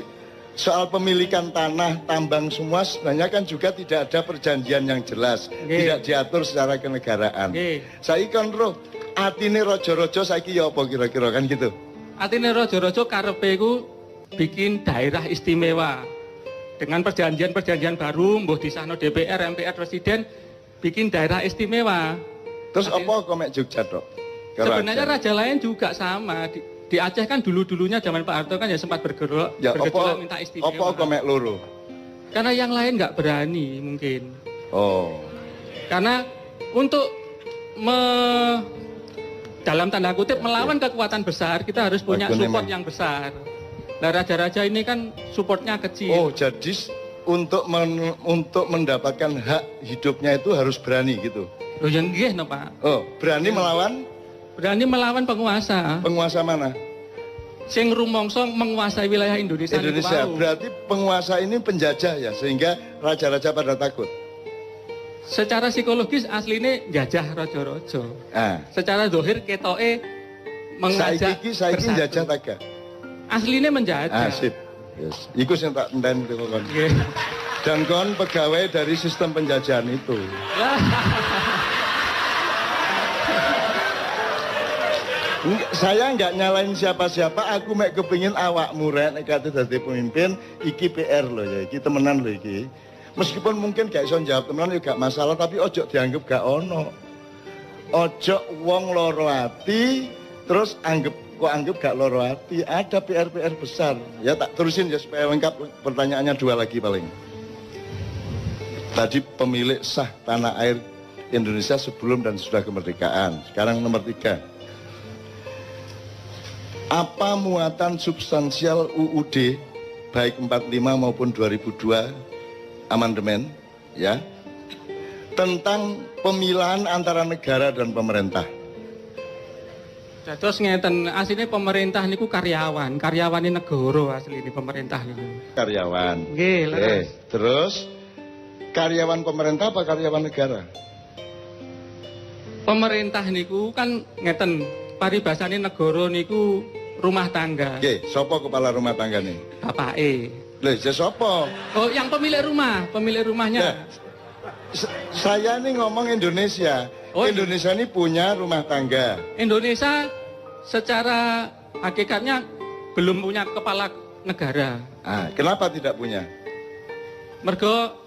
soal pemilikan tanah, tambang semua sebenarnya kan juga tidak ada perjanjian yang jelas. Nggih. Tidak diatur secara kenegaraan. Nggih. Saiki kan roh, atine rojo-rojo saiki ya apa kira-kira kan gitu? Artinya rojo-rojo karepe ku bikin daerah istimewa. Dengan perjanjian-perjanjian baru, mbuh disahno DPR, MPR, Presiden, bikin daerah istimewa. Terus apa kok mek Jogja tok? Sebenarnya raja lain juga sama. Di Aceh kan dulu-dulunya zaman Pak Harto kan ya sempat bergejolak minta istimewa. Apa kok mek loro? Karena yang lain nggak berani mungkin. Oh. Karena untuk dalam tanda kutip melawan kekuatan besar, kita harus punya support yang besar. Nah, raja-raja ini kan supportnya kecil. Oh, jadi untuk mendapatkan hak hidupnya itu harus berani gitu. Loh, yang nggih no, Pak. Oh, berani melawan penguasa. penguasa mana? Sing rumangsa menguasai wilayah Indonesia. Indonesia. Berarti penguasa ini penjajah ya, sehingga raja-raja pada takut. Secara psikologis aslinya jajah rojo-rojo. Ah. Secara zahir ketoke mengajak Saiki jajah taga. Aslinya menjajah. Sip. Yes. Iku sing tak enten itu kon. Nggih. Dan kon pegawai dari sistem penjajahan itu. Saya nggak nyalain siapa-siapa, aku mek kepingin awakmu rek nek kate dadi pemimpin, iki PR loh ya, iki temenan loh iki. Meskipun mungkin gak iso jawab temenan ya gak masalah, tapi ojo dianggap gak ono. Ojo wong loro ati terus anggap gak loro ati. Ada PR-PR besar. Ya tak terusin ya supaya lengkap, pertanyaannya 2 lagi paling. Tadi pemilik sah tanah air Indonesia sebelum dan sesudah kemerdekaan. Sekarang nomor 3. Apa muatan substansial UUD baik 45 maupun 2002 amandemen ya tentang pemilahan antara negara dan pemerintah? Terus ngeten, aslinya pemerintah niku karyawan ini negara aslinya pemerintah niku. Karyawan. Nggih, leres. Terus karyawan pemerintah apa karyawan negara? Pemerintah niku kan ngeten, paribasane negara niku rumah tangga. Oke, sopo kepala rumah tangga nih? Bapake. Lha, sopo? Oh, yang pemilik rumahnya. Ya, saya nih ngomong Indonesia. Oh, Indonesia ini punya rumah tangga. Indonesia secara hakikatnya belum punya kepala negara. Kenapa tidak punya? Mergo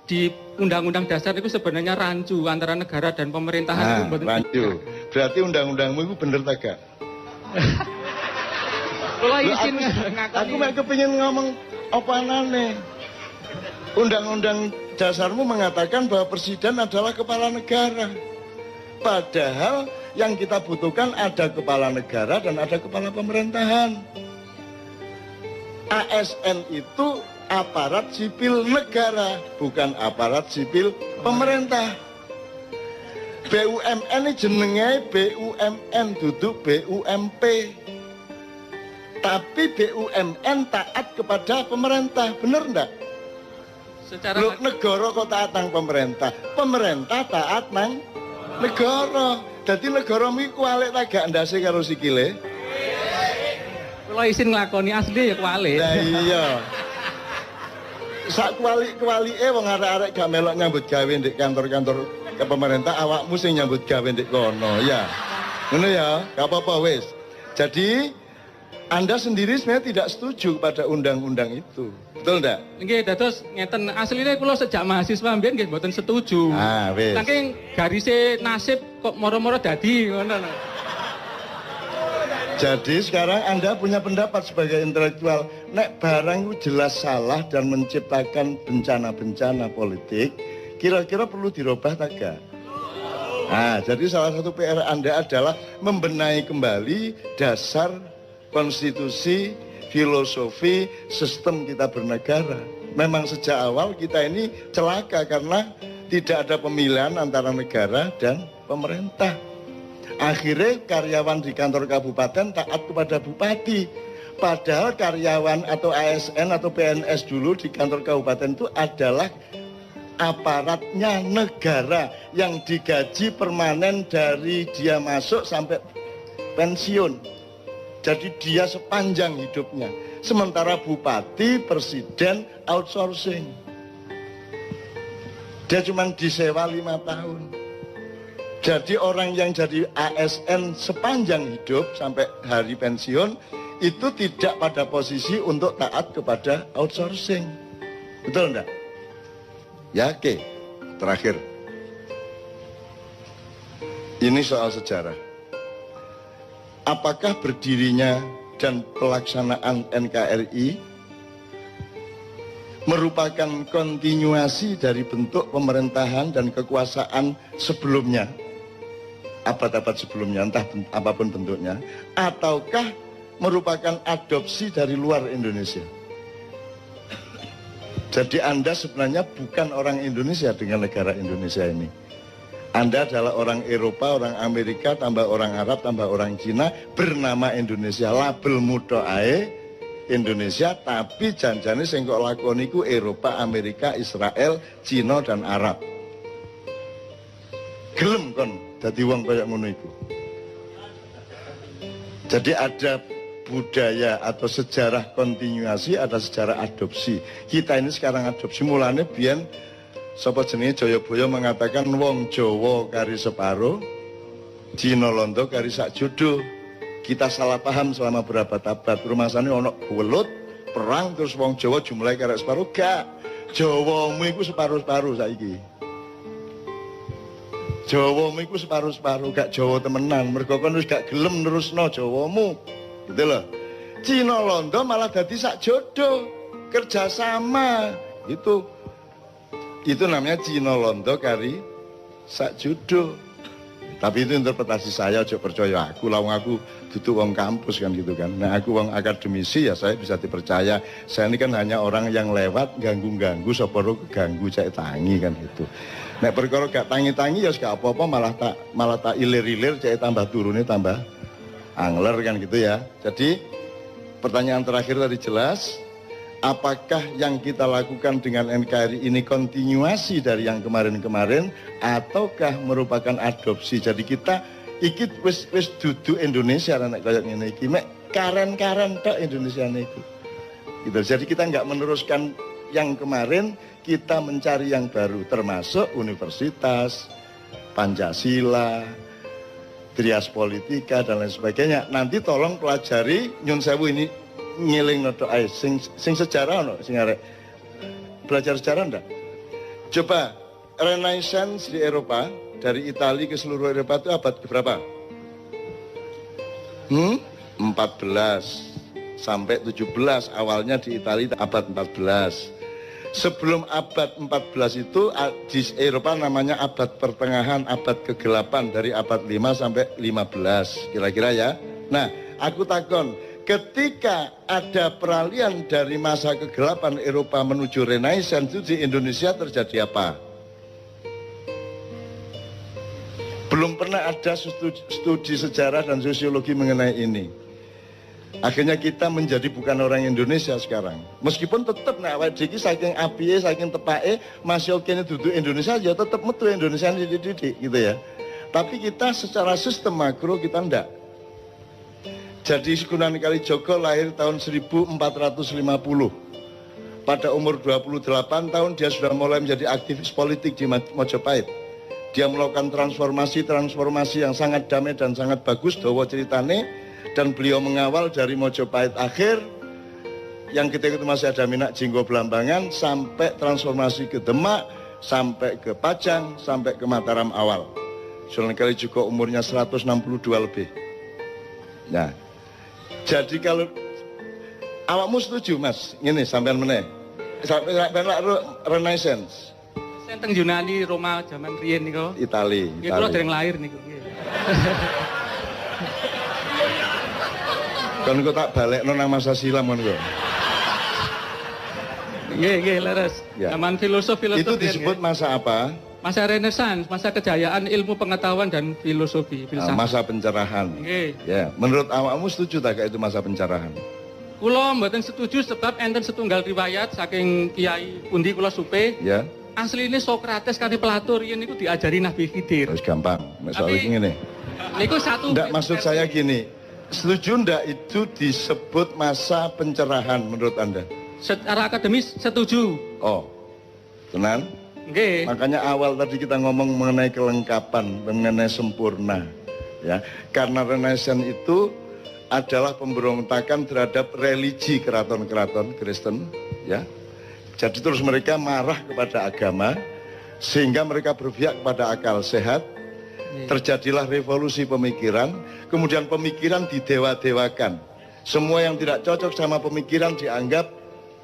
di Undang-Undang Dasar itu sebenarnya rancu antara negara dan pemerintahan. Rancu. Berarti undang-undangmu itu bener tak gak? Kalau izin aku mek kepengin ngomong apa anane. Undang-undang dasarmu mengatakan bahwa presiden adalah kepala negara. Padahal yang kita butuhkan ada kepala negara dan ada kepala pemerintahan. ASN itu aparat sipil negara, bukan aparat sipil pemerintah. BUMN ini jenenge BUMN, duduk BUMP. Tapi BUMN taat kepada pemerintah, bener enggak? Secara Loh, negara kok taat nang pemerintah, pemerintah taat nang negara. Jadi negara mi kualik tak gak ndase karo sikile. kula isin nglakoni asli ya kuali. Lah iya. Sak kualik-kualike wong arek-arek gak melok nyambut gawe ndek kantor-kantor ke pemerintah, awakmu sing nyambut gawe ndek kono ya. Ngono ya, gak apa-apa wis. Jadi Anda sendiri sebenarnya tidak setuju pada undang-undang itu. Betul enggak? Nggih, dados ngeten asline kula sejak mahasiswa mbiyen nggih mboten setuju. Ah, wis. Saking garise nasib kok moro-moro dadi ngono lho. Jadi sekarang Anda punya pendapat sebagai intelektual, nek barang itu jelas salah dan menciptakan bencana-bencana politik, kira-kira perlu dirubah tak gak? Nah, jadi salah satu PR Anda adalah membenahi kembali dasar konstitusi, filosofi, sistem kita bernegara. Memang sejak awal kita ini celaka karena tidak ada pemilihan antara negara dan pemerintah. Akhirnya karyawan di kantor kabupaten taat kepada bupati. Padahal karyawan atau ASN atau PNS dulu di kantor kabupaten itu adalah aparatnya negara yang digaji permanen dari dia masuk sampai pensiun. Jadi dia sepanjang hidupnya. Sementara bupati, presiden outsourcing. Dia cuma disewa 5 tahun. Jadi orang yang jadi ASN sepanjang hidup sampai hari pensiun itu tidak pada posisi untuk taat kepada outsourcing. Betul enggak? Ya, oke. Terakhir. Ini soal sejarah. Apakah berdirinya dan pelaksanaan NKRI merupakan kontinuasi dari bentuk pemerintahan dan kekuasaan sebelumnya, abad-abad sebelumnya, entah apapun bentuknya, ataukah merupakan adopsi dari luar Indonesia? Jadi Anda sebenarnya bukan orang Indonesia dengan negara Indonesia ini. Anda adalah orang Eropa, orang Amerika, tambah orang Arab, tambah orang Cina, bernama Indonesia, label muda ae Indonesia, tapi janjane sing kok lakoni ku Eropa, Amerika, Israel, Cina dan Arab. Gelem kon dadi wong kaya ngono iku. Jadi ada budaya atau sejarah kontinuasi, ada sejarah adopsi. Kita ini sekarang adopsi, mulane biyen sapa jenenge Jayabaya mengatakan wong Jawa kari separo, Cina Londo kari sak jodoh. Kita salah paham selama berabad-abad. Rumasane ono welut, perang terus wong Jawa jumlahe kari separo, gak. Jawamu iku separo-separo saiki. Jawamu iku separo-separo, gak Jawa temenan. Mergo kon wis gak gelem nerusno Jawamu. Gitu loh. Cina Londo malah dadi sak jodoh, kerjasama. Itu namanya Cina Londo kari sak jodoh. Tapi itu interpretasi saya, aja percaya aku, lawang aku duduk wong kampus kan gitu kan. Nah aku wong akademisi ya saya bisa dipercaya. Saya ini kan hanya orang yang lewat ganggu-ganggu, soporo keganggu cek tangi kan gitu. Nek perkara gak tangi-tangi ya gak apa-apa, malah tak ilir-ilir cek tambah turunnya tambah angler kan gitu ya. Jadi pertanyaan terakhir tadi jelas. Apakah yang kita lakukan dengan NKRI ini kontinuasi dari yang kemarin-kemarin ataukah merupakan adopsi? Jadi kita ikut wis duduk Indonesia nek kaya ngene iki mek karen-karen tok Indonesia niku. Gitu. Jadi kita nggak meneruskan yang kemarin, kita mencari yang baru termasuk universitas, Pancasila, Trias Politika dan lain sebagainya. Nanti tolong pelajari nyun sewu ini ngiling noto ae sing sejarah ono sing arek belajar sejarah ndak? Coba Renaissance di Eropa dari Italia ke seluruh Eropa itu abad keberapa? 14 sampai 17, awalnya di Italia abad 14. Sebelum abad 14 itu di Eropa namanya abad pertengahan, abad kegelapan dari abad 5 sampai 15 kira-kira ya. Nah, aku takon, ketika ada peralihan dari masa kegelapan Eropa menuju Renaissance itu di Indonesia terjadi apa? Belum pernah ada studi sejarah dan sosiologi mengenai ini. Akhirnya kita menjadi bukan orang Indonesia sekarang. Meskipun tetap nek awake dhewe saking apiye, saking tepake, masih kene duduk Indonesia ya tetap metu Indonesia dididik gitu ya. Tapi kita secara sistem makro kita ndak. Jadi Sunan Kalijaga lahir tahun 1450. Pada umur 28 tahun dia sudah mulai menjadi aktivis politik di Mojopahit. Dia melakukan transformasi yang sangat damai dan sangat bagus, dawa ceritane. Dan beliau mengawal dari Mojopahit akhir yang ketika itu masih ada Minak Jinggo Belambangan sampai transformasi ke Demak, sampai ke Pajang, sampai ke Mataram awal. Sunan Kalijaga umurnya 162 lebih. Nah, jadi kalau awakmu setuju Mas, ini sampean meneh. Sampai Renaissance. Saya teng Yunani, Roma zaman riyen niku. Itali. Nggih kula dereng lahir niku. Kan kok tak balekno nang masa silam kan kok. Nggih, leres. Ya. Zaman filosof Itu disebut masa apa? masa Renaissance, masa kejayaan ilmu pengetahuan dan filosofi, filsafat. Masa pencerahan. Nggih. Ya, menurut awakmu setuju tak itu masa pencerahan? Kula mboten setuju sebab enten setunggal riwayat saking Kiai pundi kula supe. Ya. Asline Sokrates kali Plato riyen niku diajari Nabi Khidir. Terus gampang. Soal Tapi- ngene. Niku satu. Ndak maksud saya gini. Setuju ndak itu disebut masa pencerahan menurut Anda? Secara akademis setuju. Oh. Tenan? Nggih. Makanya awal tadi kita ngomong mengenai kelengkapan, mengenai sempurna. Ya, karena Renaissance itu adalah pemberontakan terhadap religi keraton-keraton Kristen, ya. Jadi terus mereka marah kepada agama sehingga mereka berpihak kepada akal sehat. Terjadilah revolusi pemikiran, kemudian pemikiran didewa-dewakan. Semua yang tidak cocok sama pemikiran dianggap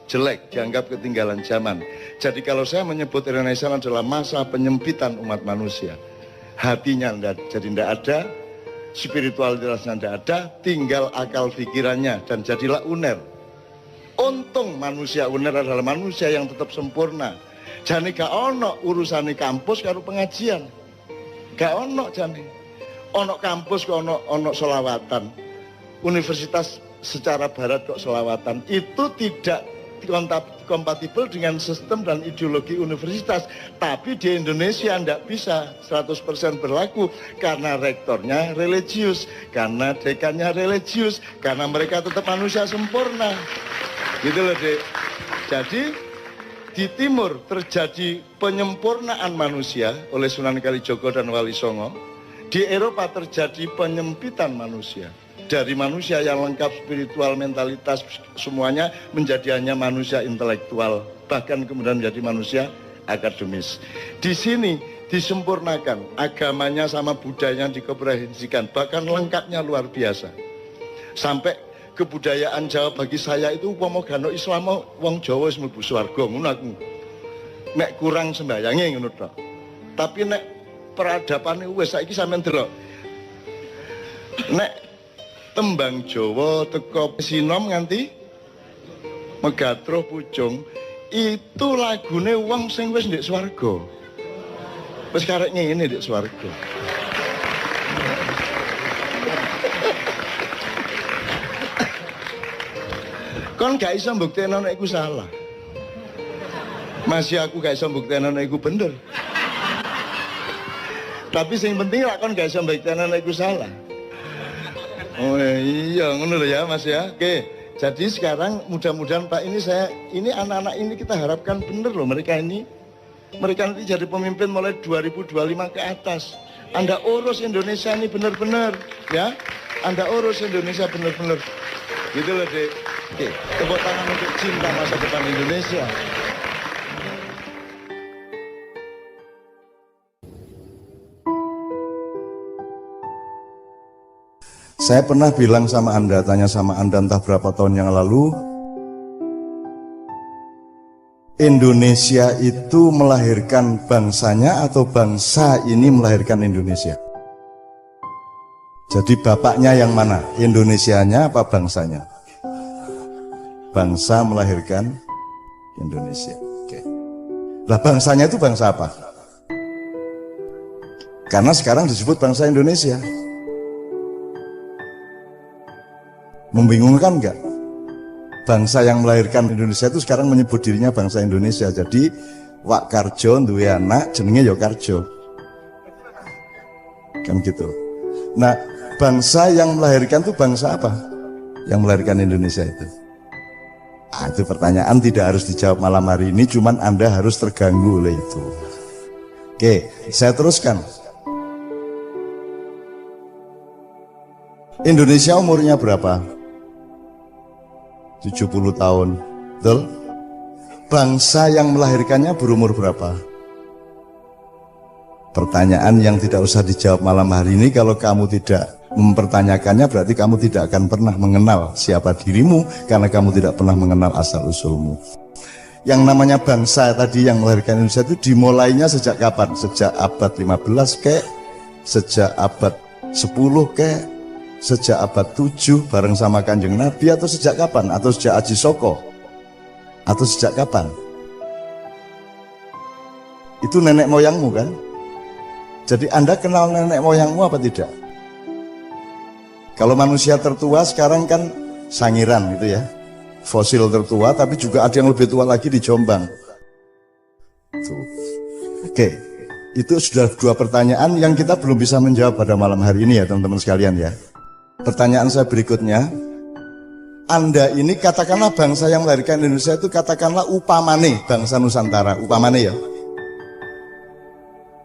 jelek, dianggap ketinggalan zaman. Jadi kalau saya menyebut Renaissance adalah masa penyempitan umat manusia. Hatinya jadi tidak ada, spiritualitasnya tidak ada, tinggal akal pikirannya dan jadilah uner. Untung manusia uner adalah manusia yang tetap sempurna. Jane gak ono urusane kampus karo pengajian. Gak ono jane. Ono kampus kok ono selawatan. Universitas secara barat kok selawatan. Itu tidak kompatibel dengan sistem dan ideologi universitas. Tapi di Indonesia tidak bisa 100% berlaku karena rektornya religius, karena dekannya religius, karena mereka tetap manusia sempurna. Gitu loh, Dek. Jadi di timur terjadi penyempurnaan manusia oleh Sunan Kalijaga dan Wali Songo. Di Eropa terjadi penyempitan manusia. Dari manusia yang lengkap spiritual, mentalitas, semuanya menjadi hanya manusia intelektual. Bahkan kemudian menjadi manusia akademis. Di sini disempurnakan agamanya sama budayanya dikomprensikan. Bahkan lengkapnya luar biasa. Sampai kebudayaan Jawa bagi saya itu upama gano Islam wong Jawa wis mlebu swarga ngono aku. Nek kurang sembayange ngono tok. Tapi nek peradapane wis saiki sampean delok. Nek tembang Jawa teko sinom nganti Megatruh Pucung itu lagune wong sing wis ndek swarga. Wis karek ngene ndek swarga. Kon gak iso mbuktekno nek iku salah. Masih aku gak iso mbuktekno nek iku bener. Tapi sing penting lak kon gak iso mbuktekno nek iku salah. Oh iya, ngono lho ya Mas ya. Oke. Jadi sekarang mudah-mudahan Pak ini anak-anak ini kita harapkan bener loh mereka ini. Mereka nanti jadi pemimpin mulai 2025 ke atas. Anda urus Indonesia ini bener-bener ya. Anda urus Indonesia bener-bener. Gitu loh, Dek. Oke, tepuk tangan untuk cinta masa depan Indonesia. Saya pernah bilang sama Anda, tanya sama Anda entah berapa tahun yang lalu, Indonesia itu melahirkan bangsanya atau bangsa ini melahirkan Indonesia? Jadi bapaknya yang mana? Indonesianya apa bangsanya? Bangsa melahirkan Indonesia. Oke. Lah bangsanya itu bangsa apa? Karena sekarang disebut bangsa Indonesia. Membingungkan enggak? Bangsa yang melahirkan Indonesia itu sekarang menyebut dirinya bangsa Indonesia. Jadi Wak Karjo duwe anak jenenge ya Karjo. Kan gitu. Nah, bangsa yang melahirkan itu bangsa apa? Yang melahirkan Indonesia itu. Itu pertanyaan tidak harus dijawab malam hari ini, cuman Anda harus terganggu oleh itu. Oke, saya teruskan. Indonesia umurnya berapa? 70 tahun, betul? Bangsa yang melahirkannya berumur berapa? Pertanyaan yang tidak usah dijawab malam hari ini. Kalau kamu tidak mempertanyakannya, berarti kamu tidak akan pernah mengenal siapa dirimu, karena kamu tidak pernah mengenal asal-usulmu. Yang namanya bangsa tadi yang melahirkan Indonesia itu dimulainya sejak kapan? Sejak abad 15 kek? Sejak abad 10 kek? Sejak abad 7 bareng sama Kanjeng Nabi, atau sejak kapan? Atau sejak Aji Soko? Atau sejak kapan? Itu nenek moyangmu kan? Jadi Anda kenal nenek moyangmu apa tidak? Kalau manusia tertua sekarang kan Sangiran gitu ya, fosil tertua, tapi juga ada yang lebih tua lagi di Jombang. Tuh. Oke, itu sudah 2 pertanyaan yang kita belum bisa menjawab pada malam hari ini ya teman-teman sekalian ya. Pertanyaan saya berikutnya, Anda ini katakanlah bangsa yang melahirkan Indonesia itu katakanlah upamane bangsa Nusantara, upamane ya.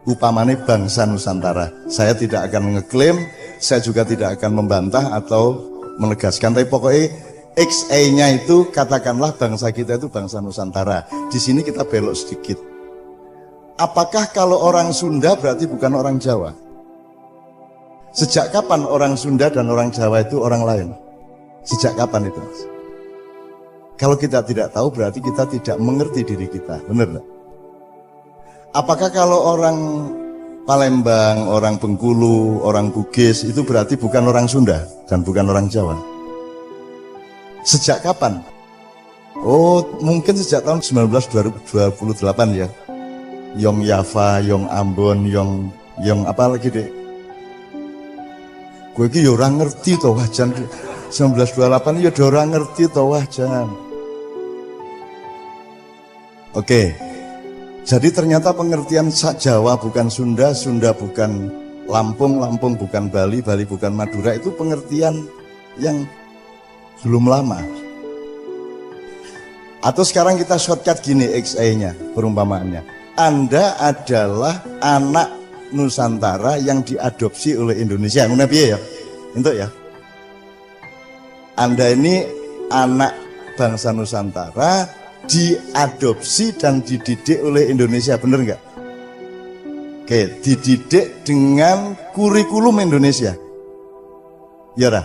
Upamane bangsa Nusantara. Saya tidak akan ngeklaim, saya juga tidak akan membantah atau menegaskan, tapi pokoknya XA-nya itu katakanlah bangsa kita itu bangsa Nusantara. Di sini kita belok sedikit. Apakah kalau orang Sunda berarti bukan orang Jawa? Sejak kapan orang Sunda dan orang Jawa itu orang lain? Sejak kapan itu? Kalau kita tidak tahu berarti kita tidak mengerti diri kita, benar enggak? Apakah kalau orang Palembang, orang Bengkulu, orang Bugis itu berarti bukan orang Sunda dan bukan orang Jawa? Sejak kapan? Oh, mungkin sejak tahun 1928 ya. Yong Yava, Yong Ambon, Yong apa lagi deh? Gue iki ya ora ngerti to wajan 1928 ya ora ngerti to wajan. Oke. Jadi ternyata pengertian Jawa bukan Sunda, Sunda bukan Lampung, Lampung bukan Bali, Bali bukan Madura, itu pengertian yang belum lama. Atau sekarang kita shortcut gini XA-nya, perumpamaannya. Anda adalah anak Nusantara yang diadopsi oleh Indonesia. Ngono piye ya? Entuk ya. Anda ini anak bangsa Nusantara diadopsi dan dididik oleh Indonesia, bener nggak? Oke, dididik dengan kurikulum Indonesia. Ya dah.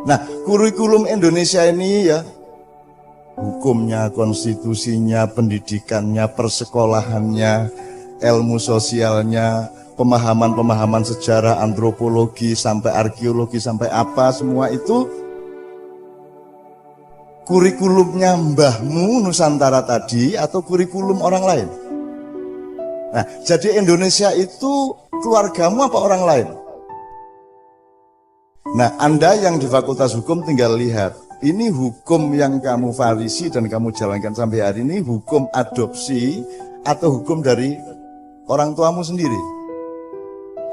Nah, kurikulum Indonesia ini ya, hukumnya, konstitusinya, pendidikannya, persekolahannya, ilmu sosialnya, pemahaman-pemahaman sejarah, antropologi, sampai arkeologi, sampai apa, semua itu kurikulumnya mbahmu Nusantara tadi atau kurikulum orang lain? Nah, jadi Indonesia itu keluargamu apa orang lain? Nah, Anda yang di Fakultas Hukum tinggal lihat, ini hukum yang kamu farisi dan kamu jalankan sampai hari ini hukum adopsi atau hukum dari orang tuamu sendiri?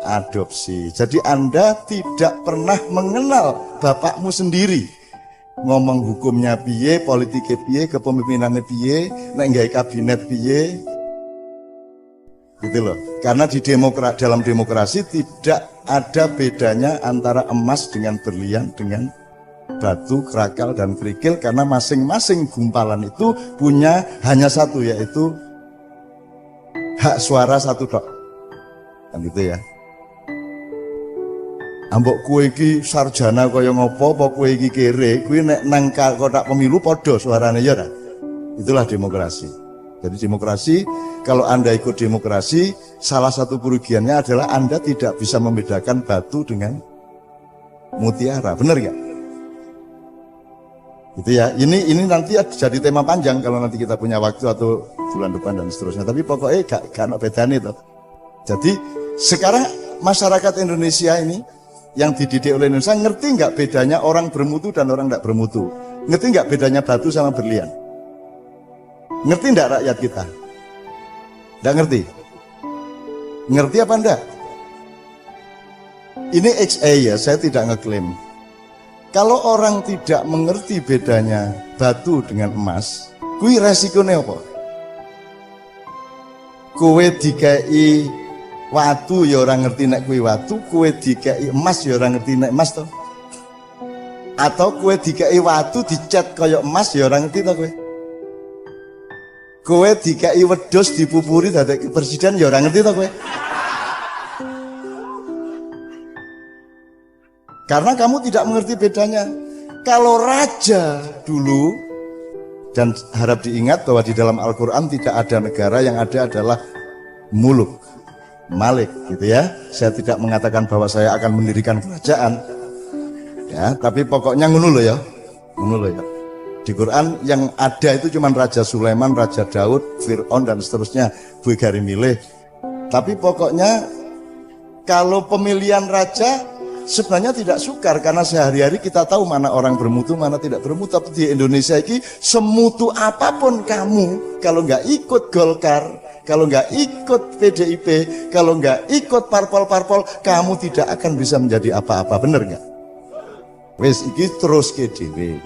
Adopsi. Jadi Anda tidak pernah mengenal bapakmu sendiri. Ngomong hukumnya piye, politiknya piye, kepemimpinannya piye, nek nggawe kabinet piye. Gitu loh. Karena di dalam demokrasi tidak ada bedanya antara emas dengan berlian, dengan batu, kerakal, dan kerikil, karena masing-masing gumpalan itu punya hanya satu, yaitu hak suara satu tok. Kan gitu ya. Ambok kue iki sarjana kaya ngopo, apa kue iki kere, kue nek nang kotak pemilu podo suarane ya. Itulah demokrasi. Jadi demokrasi, kalau Anda ikut demokrasi, salah satu kerugiannya adalah Anda tidak bisa membedakan batu dengan mutiara, benar nggak? Gitu ya. Ini nanti jadi tema panjang kalau nanti kita punya waktu atau bulan depan dan seterusnya. Tapi pokoknya gak ada bedanya itu. Jadi sekarang masyarakat Indonesia ini yang dididik oleh Indonesia ngerti nggak bedanya orang bermutu dan orang tidak bermutu? Ngerti nggak bedanya batu sama berlian? Ngerti nggak rakyat kita? Nggak ngerti? Ngerti apa enggak? Ini XA ya, saya tidak ngeklaim. Kalau orang tidak mengerti bedanya batu dengan emas, kui resikonya apa? Kowe dikai watu ya orang ngerti nek kui watu, kowe dikai emas ya orang ngerti nek emas toh. Atau kowe dikai watu dicat kaya emas ya orang ngerti toh kowe. Kowe dikai wedhus dipupuri dadi presiden ya orang ngerti toh kowe. Karena kamu tidak mengerti bedanya. Kalau raja dulu, dan harap diingat bahwa di dalam Al-Quran tidak ada negara, yang ada adalah muluk, malik gitu ya. Saya tidak mengatakan bahwa saya akan mendirikan kerajaan ya, tapi pokoknya ngono lho ya. Ngono lho ya. Di Quran yang ada itu cuma Raja Sulaiman, Raja Daud, Fir'aun dan seterusnya, Buigari milih. Tapi pokoknya kalau pemilihan raja sebenarnya tidak sukar, karena sehari-hari kita tahu mana orang bermutu, mana tidak bermutu. Tapi di Indonesia ini semutu apapun kamu, kalau nggak ikut Golkar, kalau nggak ikut PDIP, kalau nggak ikut parpol-parpol, kamu tidak akan bisa menjadi apa-apa, bener nggak? Wes iki terus ke dhewe.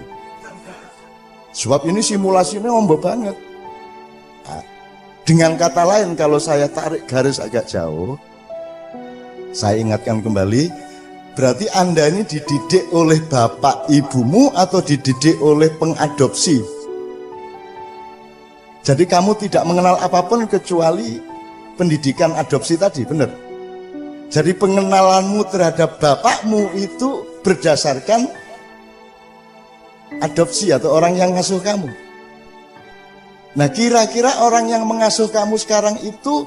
Sebab ini simulasinya ombak banget. Nah, dengan kata lain, kalau saya tarik garis agak jauh, saya ingatkan kembali. Berarti Anda ini dididik oleh bapak ibumu atau dididik oleh pengadopsi? Jadi kamu tidak mengenal apapun kecuali pendidikan adopsi tadi, benar? Jadi pengenalanmu terhadap bapakmu itu berdasarkan adopsi atau orang yang ngasuh kamu. Nah kira-kira orang yang mengasuh kamu sekarang itu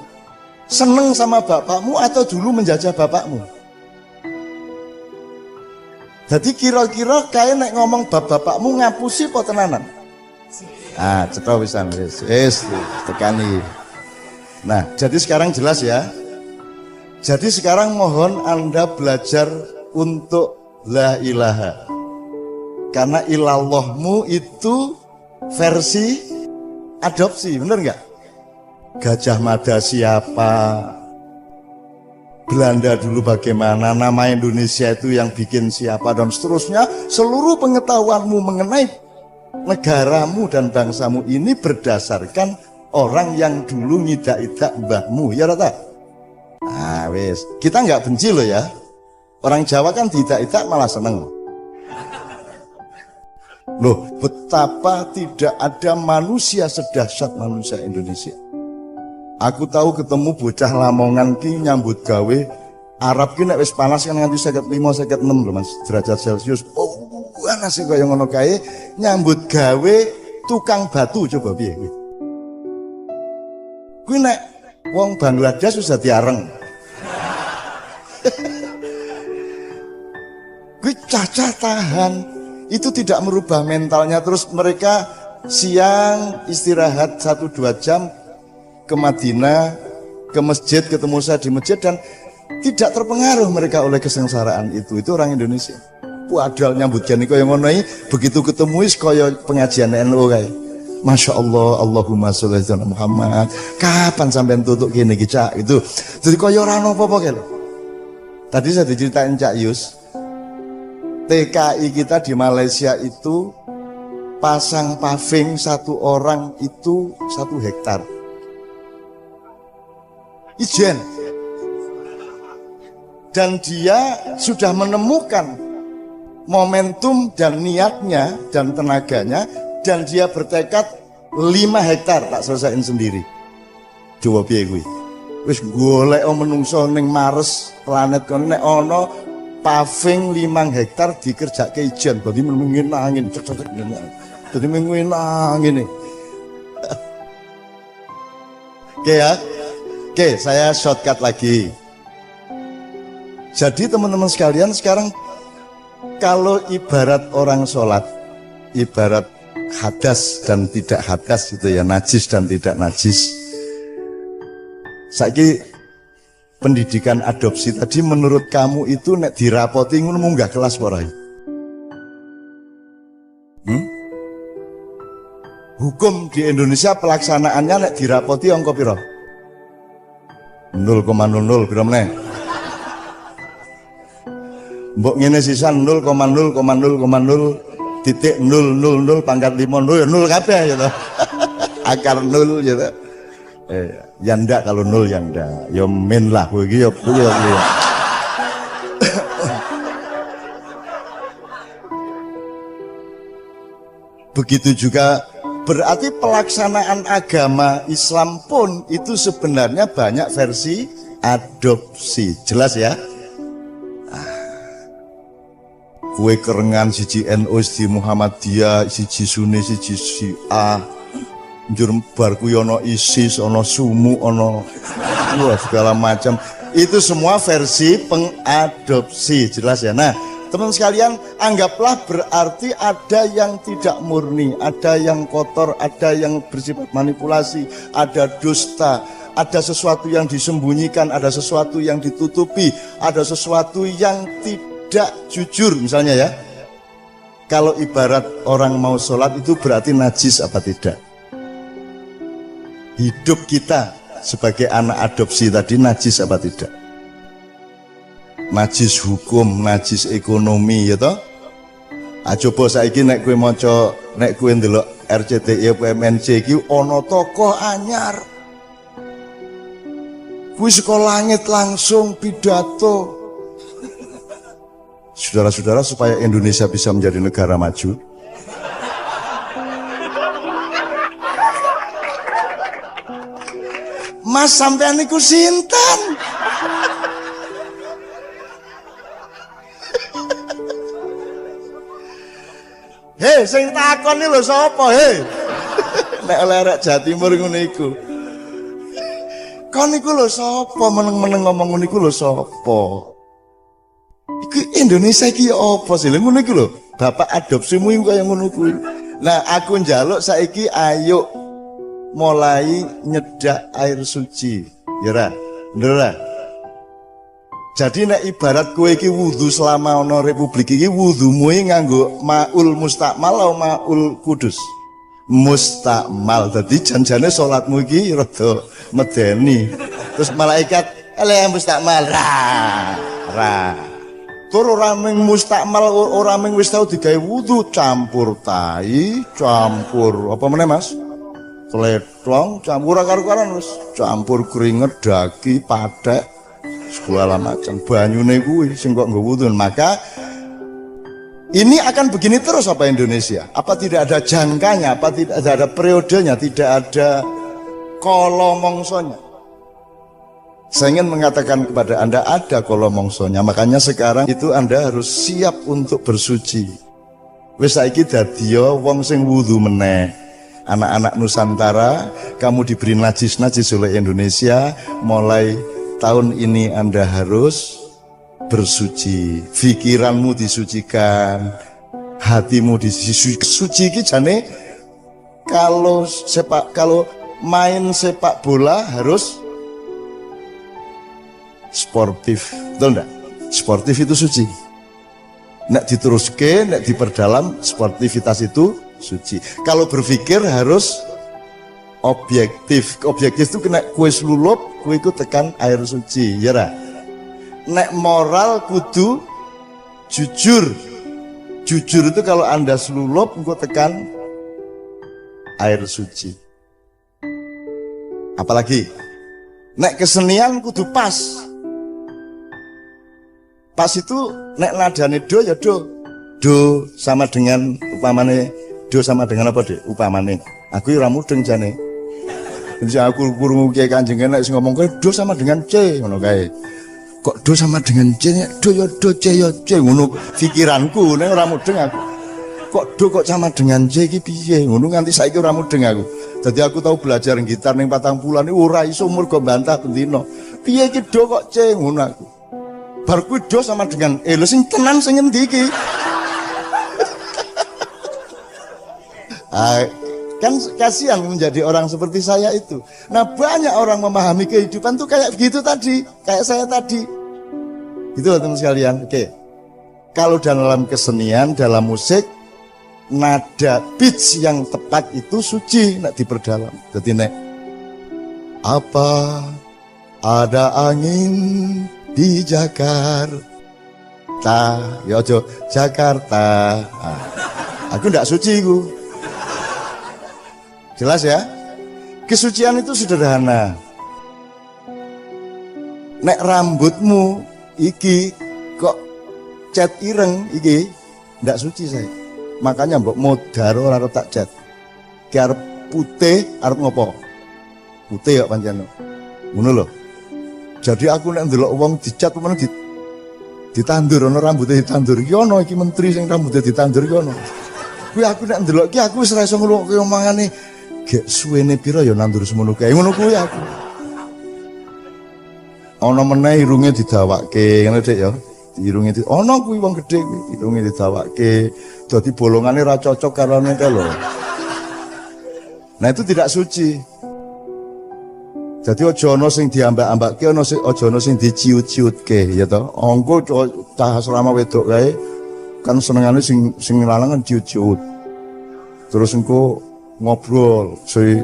seneng sama bapakmu atau dulu menjajah bapakmu? Jadi kira-kira kayak nek ngomong bapakmu ngapusi apa tenanan? Ah, cetha wisan wis tekani. Nah, jadi sekarang jelas ya. Jadi sekarang mohon Anda belajar untuk la ilaha. Karena ilallahmu itu versi adopsi, bener nggak? Gajah Mada siapa? Belanda dulu bagaimana, nama Indonesia itu yang bikin siapa, dan seterusnya. Seluruh pengetahuanmu mengenai negaramu dan bangsamu ini berdasarkan orang yang dulu ngidak-idak mbahmu, ya rata. Nah wes, kita nggak benci loh ya. Orang Jawa kan diidak-idak malah seneng. Loh, betapa tidak ada manusia sedahsyat manusia Indonesia. Aku tahu ketemu bocah Lamongan ki nyambut gawe Arab ki nek wis panas kan nganti 55 56 lho Mas derajat Celcius. Oh, panas kaya ngono kae nyambut gawe tukang batu, coba piye kuwi. Kuwi nek wong Bangladesh wis dadi areng. Kuwi cacah tahan. Itu tidak merubah mentalnya, terus mereka siang istirahat 1-2 jam ke Madinah, ke masjid, ketemu saya di masjid, dan tidak terpengaruh mereka oleh kesengsaraan itu. Itu orang Indonesia. Padahal nyambut gani kaya ngono iki, begitu ketemu wis kaya pengajian NU kae. Masya Allah, Allahumma sholli ala Muhammad. Kapan sampean tutuk kene iki, Cak? Itu. Jadi kaya ora apa-apa kae lho. Tadi saya diceritain Cak Yus, TKI kita di Malaysia itu pasang paving satu orang itu 1 hektar. Ijen. Dan dia sudah menemukan momentum dan niatnya dan tenaganya, dan dia bertekad 5 hektar tak selesaiin sendiri. Coba piye kuwi? Wis golek menungso ning Mars planet kono nek ana paving 5 hektar dikerjake ijen, berarti mengin angin. Jadi mengin angin. Oke ya. Oke, saya shortcut lagi. Jadi teman-teman sekalian, sekarang kalau ibarat orang sholat, ibarat hadas dan tidak hadas gitu ya, najis dan tidak najis. Saiki pendidikan adopsi tadi menurut kamu itu nek dirapoti ngono munggah kelas ora? Hukum di Indonesia pelaksanaannya nek dirapoti angka piro? 0,00 piro meneh? Mbok ngene sisan 0,0,0,0 titik 000 pangkat 5 0 kabeh ya toh. Akar 0 ya toh. Ya ndak kalau 0 ya ndak. Ya min lah kowe iki ya. Begitu juga berarti pelaksanaan agama Islam pun itu sebenarnya banyak versi adopsi. Jelas ya? Kue kerengan siji NU, siji Muhammadiyah, siji Sunni, siji Syiah. Njur barku ono ISIS, ono Sumu, ono segala macam. Itu semua versi pengadopsi, jelas ya. Nah, teman sekalian, anggaplah berarti ada yang tidak murni, ada yang kotor, ada yang bersifat manipulasi, ada dusta, ada sesuatu yang disembunyikan, ada sesuatu yang ditutupi, ada sesuatu yang tidak jujur misalnya ya. Kalau ibarat orang mau sholat itu berarti najis apa tidak? Hidup kita sebagai anak adopsi tadi najis apa tidak? Najis hukum, najis ekonomi ya toh? Coba saiki nek kowe maca, nek kowe ndelok RCTI PMNC iki ana tokoh anyar. Kuwi sekolah langit langsung pidato. Saudara-saudara, supaya Indonesia bisa menjadi negara maju, Mas sampean niku sinten? Hei, sing takon iki lho sapa, hei? Nek lerek Jawa Timur ngono iku. Kon niku lho sapa meneng-meneng ngomong ngono iku lho sapa? Iku Indonesia iki apa sih? Lha ngono iku lho, bapak adopsimu iku kaya ngono kuwi. Nah, aku njaluk saiki ayo mulai nyedak air suci. Ya ra? Bener ra? Jadi nek ibarat kowe iki wudu selama ana republik iki wudumu nganggo maul mustakmal atau maul kudus. Mustakmal. Dadi janjane salatmu iki rada medeni. Terus malaikat ele mustakmal ra. Tur ora mung mustakmal, ora mung wis tau digawe wudu, campur tai, campur apa meneh Mas? Kletong, campur karo-karan wis, campur keringet, daki, pathek, segala macam. Banyune kuwi sing kok nggo wudu. Maka ini akan begini terus apa Indonesia? Apa tidak ada jangkanya? Apa tidak ada periodenya? Tidak ada kolomongsonya? Saya ingin mengatakan kepada Anda ada kolomongsonya. Makanya sekarang itu Anda harus siap untuk bersuci. Wis saiki dadiya wong sing wudu meneh. Anak-anak Nusantara, kamu diberi najis-najis oleh Indonesia. Mulai tahun ini Anda harus bersuci. Pikiranmu disucikan, hatimu disucikan. Suci iki jane kalau main sepak bola harus sportif, betul enggak? Sportif itu suci. Nek diteruske, nek diperdalam, sportivitas itu suci. Kalau berpikir harus objektif. Objektif itu kena kue selulup, kue itu tekan air suci, ya ra? Nek moral kudu jujur. Jujur itu kalau Anda selulup, kue tekan air suci. Apalagi nek kesenian kudu pas. Pas itu nek nadane do ya do. Do sama dengan upamane, do sama dengan apa deh? Upamane aku ora mudeng jane. Jadi aku kurung kiai Kanjeng nek sing ngomong kowe do sama dengan C ngono kae. Kok do sama dengan C? Do ya do, C ya C ngono pikiranku nek ora mudeng aku. Kok do kok sama dengan C iki piye? Ngono nganti saiki ora mudeng aku. Jadi aku tahu belajar gitar ning 40-an ora iso umur kok bantah bendino. Piye iki do kok ngono aku. Bar kuwi do sama dengan lho sing tenan sing endi iki? Kan kasihan menjadi orang seperti saya itu. Nah banyak orang memahami kehidupan tuh kayak begitu tadi, kayak saya tadi. Gitu loh teman sekalian. Oke. Kalau dalam kesenian, dalam musik, nada pitch yang tepat itu suci, nak diperdalam. Jadi nek apa ada angin di Jakarta, ya ojo Jakarta. Nah, aku ndak suci ku. Jelas ya? Kesucian itu sederhana. Nek rambutmu iki kok cat ireng iki ndak suci saya. Makanya mbok modar ora arep tak cat. Ki arep putih arep ngopo? Putih kok pancen. Ngono lho. Jadi aku nek ndelok wong dicat pemene ditandur ana rambutnya ditandur. Ki ana iki menteri sing rambutnya ditandur ki ana. Kuwi aku nek ndelok ki aku wis ora iso ngrungokne omongane gek suwene pira ya nandur semono kae. Ngono kuwi aku. Ana meneh irunge didawakke ngene Dik ya. Irunge ana kuwi wong gedhe kuwi irunge didawakke dadi bolongane ra cocok karo nek lho. Nah itu tidak suci. Jadi aja ana sing diambak-ambakke, aja ana sing diciut-ciutke ya to. Angko cah asrama wedok kae kan senengane sing lanang kan ciut-ciut. Terus engko ngobrol si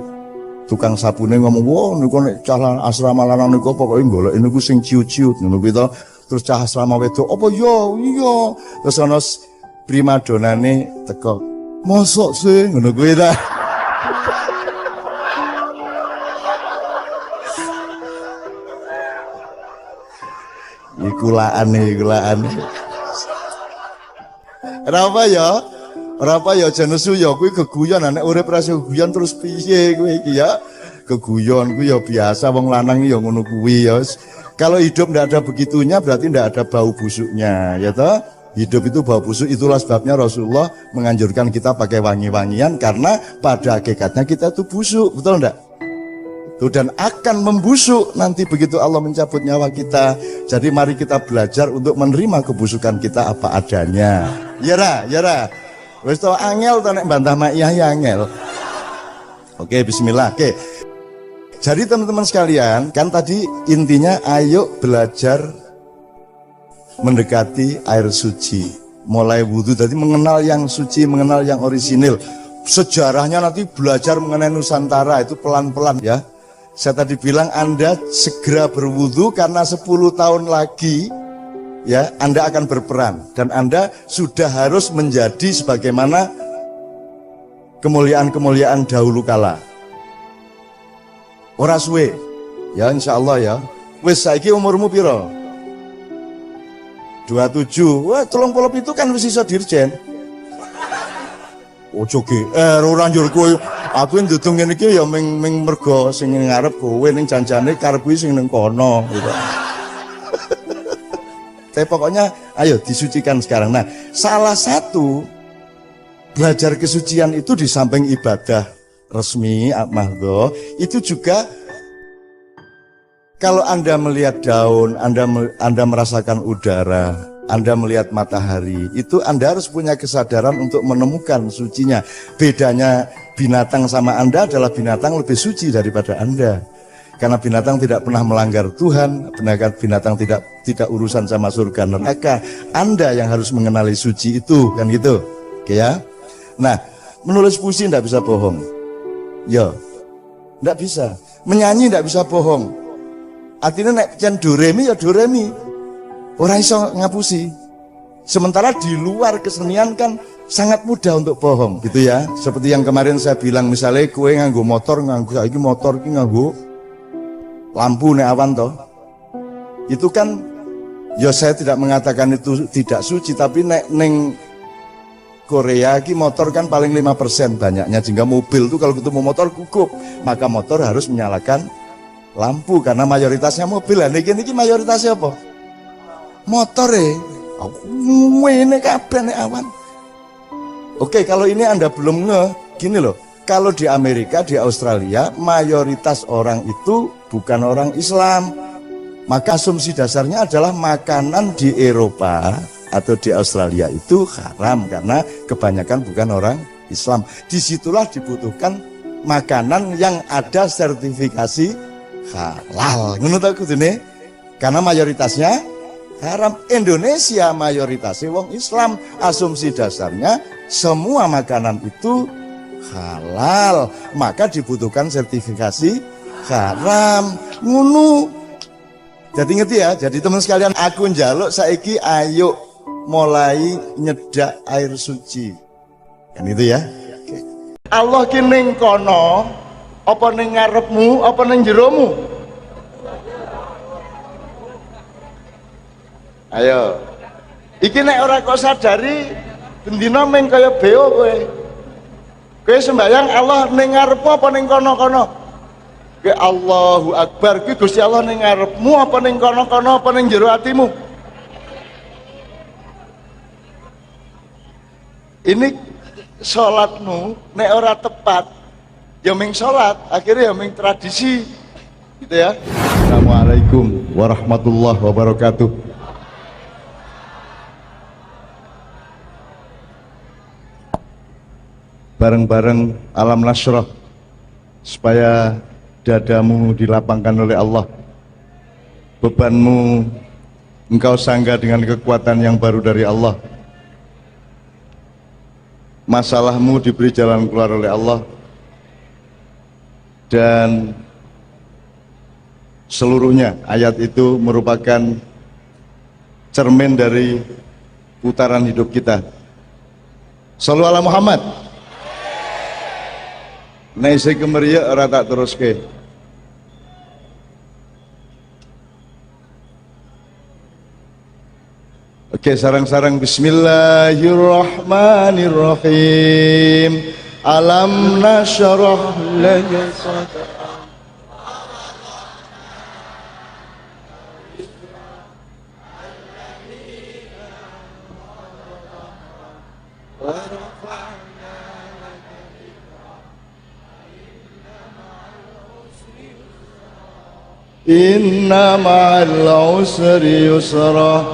tukang sabune ngomong, "Wah, niku nek cah asrama lanang niku pokoke golek niku sing ciut-ciut." Ngono kuwi to. Terus cah asrama wedok, "Apa yo? Iya." Terus ana primadonane teko. "Mosok sih?" Ngono kuwi ta. Ikulaane. Kenapa ya? Kenapa ya aja nesu ya kuwi geguyon nek urip ra geguyon terus piye kuwi iki ya? Geguyon kuwi ya biasa wong lanang ya ngono kuwi ya. Kalau hidup ndak ada begitunya berarti ndak ada bau busuknya, ya toh? Hidup itu bau busuk, itulah sebabnya Rasulullah menganjurkan kita pakai wangi-wangian karena pada hakikatnya kita itu busuk, betul ndak? Tuh, dan akan membusuk nanti begitu Allah mencabut nyawa kita. Jadi mari kita belajar untuk menerima kebusukan kita apa adanya. Ya ra. Wis to angel to nek bantah mak iya angel. Oke, bismillah. Oke. Jadi teman-teman sekalian, kan tadi intinya ayo belajar mendekati air suci. Mulai wudhu tadi mengenal yang suci, mengenal yang orisinil. Sejarahnya nanti belajar mengenai Nusantara itu pelan-pelan ya. Saya tadi bilang Anda segera berwudhu karena 10 tahun lagi ya Anda akan berperan dan Anda sudah harus menjadi sebagaimana kemuliaan-kemuliaan dahulu kala. Ora suwe ya insyaallah ya. Wis saiki umurmu piro? 27. Wah, 37 kan wis iso dirjen. Ojo ora njur kowe. Aku ndudung ngene iki ya ming mergo sing ngarep kowe ning janjane karep kuwi sing ning kono gitu. Tapi pokoknya ayo disucikan sekarang. Nah, salah satu belajar kesucian itu di samping ibadah resmi mahdho, itu juga kalau Anda melihat daun, Anda merasakan udara, Anda melihat matahari, itu Anda harus punya kesadaran untuk menemukan sucinya. Bedanya binatang sama Anda adalah binatang lebih suci daripada Anda. Karena binatang tidak pernah melanggar Tuhan, binatang tidak urusan sama surga neraka. Anda yang harus mengenali suci itu, kan gitu. Oke ya. Nah, menulis puisi tidak bisa bohong. Ya, tidak bisa. Menyanyi tidak bisa bohong. Artinya nek jan do re mi ya do re mi. Ora iso ngapusi. Sementara di luar kesenian kan sangat mudah untuk bohong gitu ya. Seperti yang kemarin saya bilang, misalnya kowe nganggo motor, saiki motor ki nganggo lampu nek awan toh. Itu kan ya saya tidak mengatakan itu tidak suci, tapi nek ning Korea ki motor kan paling 5% banyaknya, sehingga mobil tuh kalau ketemu motor gugup, maka motor harus menyalakan lampu karena mayoritasnya mobil. Lah niki mayoritasnya apa? Motor ini kabeh nek awan. Oke, kalau ini Anda belum gini loh. Kalau di Amerika, di Australia, mayoritas orang itu bukan orang Islam. Maka asumsi dasarnya adalah makanan di Eropa atau di Australia itu haram karena kebanyakan bukan orang Islam. Disitulah dibutuhkan makanan yang ada sertifikasi halal. Ngono ta kudune? Karena mayoritasnya haram. Indonesia mayoritasnya wong Islam. Asumsi dasarnya semua makanan itu halal, maka dibutuhkan sertifikasi haram. Ngono. Jadi ngerti ya? Jadi teman sekalian, aku njaluk saiki ayo mulai nyedak air suci. Kan itu ya? Oke. Allah ki ning kono, apa ning ngarepmu, apa ning jeromu? Ayo. Iki nek ora kok sadari, bendina meng kaya beo kowe. Kowe sembahyang Allah ning ngarepmu apa ning kono-kono? Kowe Allahu Akbar, kuwi Gusti Allah ning ngarepmu apa ning kono-kono apa ning jero atimu? Ini salatmu nek ora tepat, ya ming salat, akhirnya ya ming tradisi. Gitu ya. Assalamualaikum warahmatullahi wabarakatuh. Bareng-bareng alam nasrah supaya dadamu dilapangkan oleh Allah, bebanmu engkau sanggah dengan kekuatan yang baru dari Allah, masalahmu diberi jalan keluar oleh Allah, dan seluruhnya ayat itu merupakan cermin dari putaran hidup kita. Shallu ala Muhammad. Nek isih kemeriak ora tak teruske. Oke, sarang-sarang bismillahirrahmanirrahim. Alam nasyrah laka sadrak. Inna ma'al usri yusra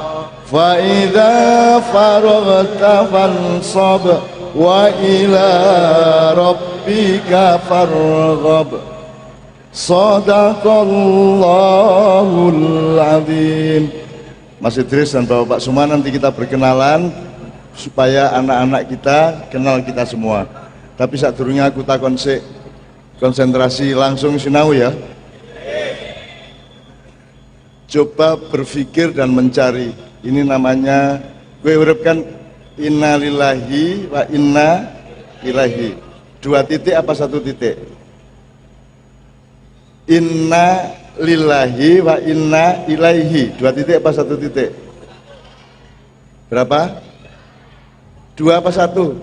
fa idza faraghta fansab wa ila rabbika farghab. Shadaqallahul azim. Mas Idris dan Bapak Suma, nanti kita berkenalan supaya anak-anak kita kenal kita semua. Tapi saat durungnya aku takon sik, konsentrasi langsung sinau ya. Coba berpikir dan mencari. Ini namanya gue uripkan inna lillahi wa inna ilaihi. 2 titik apa 1 titik? Inna lillahi wa inna ilaihi. 2 titik apa 1 titik? Berapa? 2 apa 1?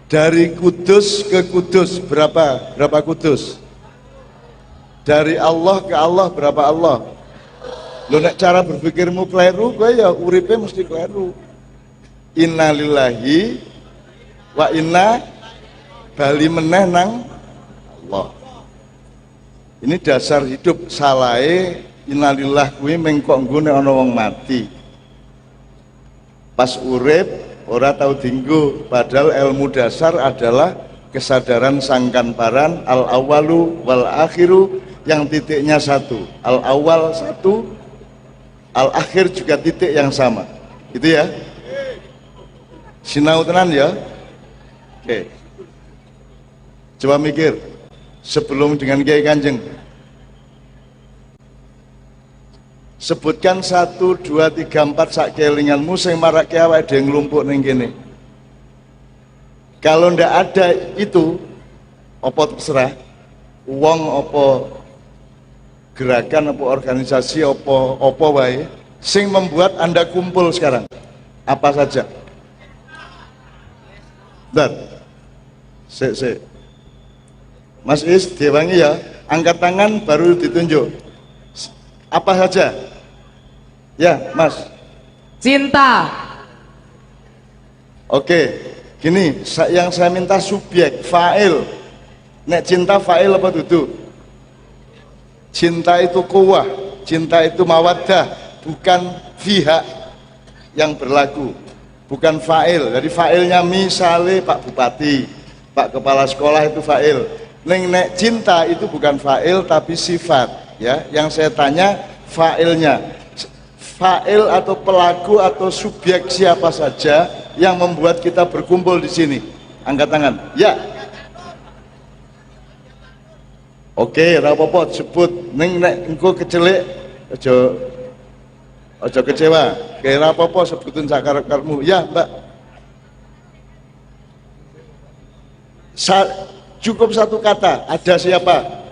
Dari Kudus ke Kudus berapa? Berapa Kudus? Dari Allah ke Allah berapa Allah? Lo nek cara berpikirmu keliru, gue ya uripe mesti keliru. Inna lillahi wa inna bali meneh nang Allah. Ini dasar hidup salahe. Innalillah kuwi mengkok nggone ana wong mati. Pas urip ora tau dinggo, padahal ilmu dasar adalah kesadaran sangkan-paran al awalu wal akhiru, yang titiknya 1. Al awal 1, al akhir juga titik yang sama. Gitu ya. Sinau tenan ya. Oke. Coba mikir sebelum dengan Kiai Kanjeng. Sebutkan 1, 2, 3, 4 sak kelinganmu sing marake awake dhewe nglumpuk ning kene. Kalau ndak ada itu, apa terserah, wong apa gerakan apa organisasi apa wae sing membuat Anda kumpul sekarang, apa saja? Bentar. Sik. Mas Is diwangi ya, angkat tangan baru ditunjuk. Apa saja? Ya, Mas. Cinta. Oke, gini, yang saya minta subjek, fa'il. Nek cinta fa'il apa duduk? Cinta itu kuwah, cinta itu mawaddah, bukan fiha yang berlaku, bukan fa'il. Jadi fa'ilnya misalnya Pak Bupati, Pak Kepala Sekolah itu fa'il. Nek cinta itu bukan fa'il tapi sifat, ya. Yang saya tanya fa'ilnya. Fa'il atau pelaku atau subjek siapa saja yang membuat kita berkumpul di sini? Angkat tangan. Ya. Oke, rapopo sebut nek engko kecelik aja kecewa. Oke, rapopo sebutin sakarep-karepmu. Ya, Mbak. Cukup satu kata, ada siapa?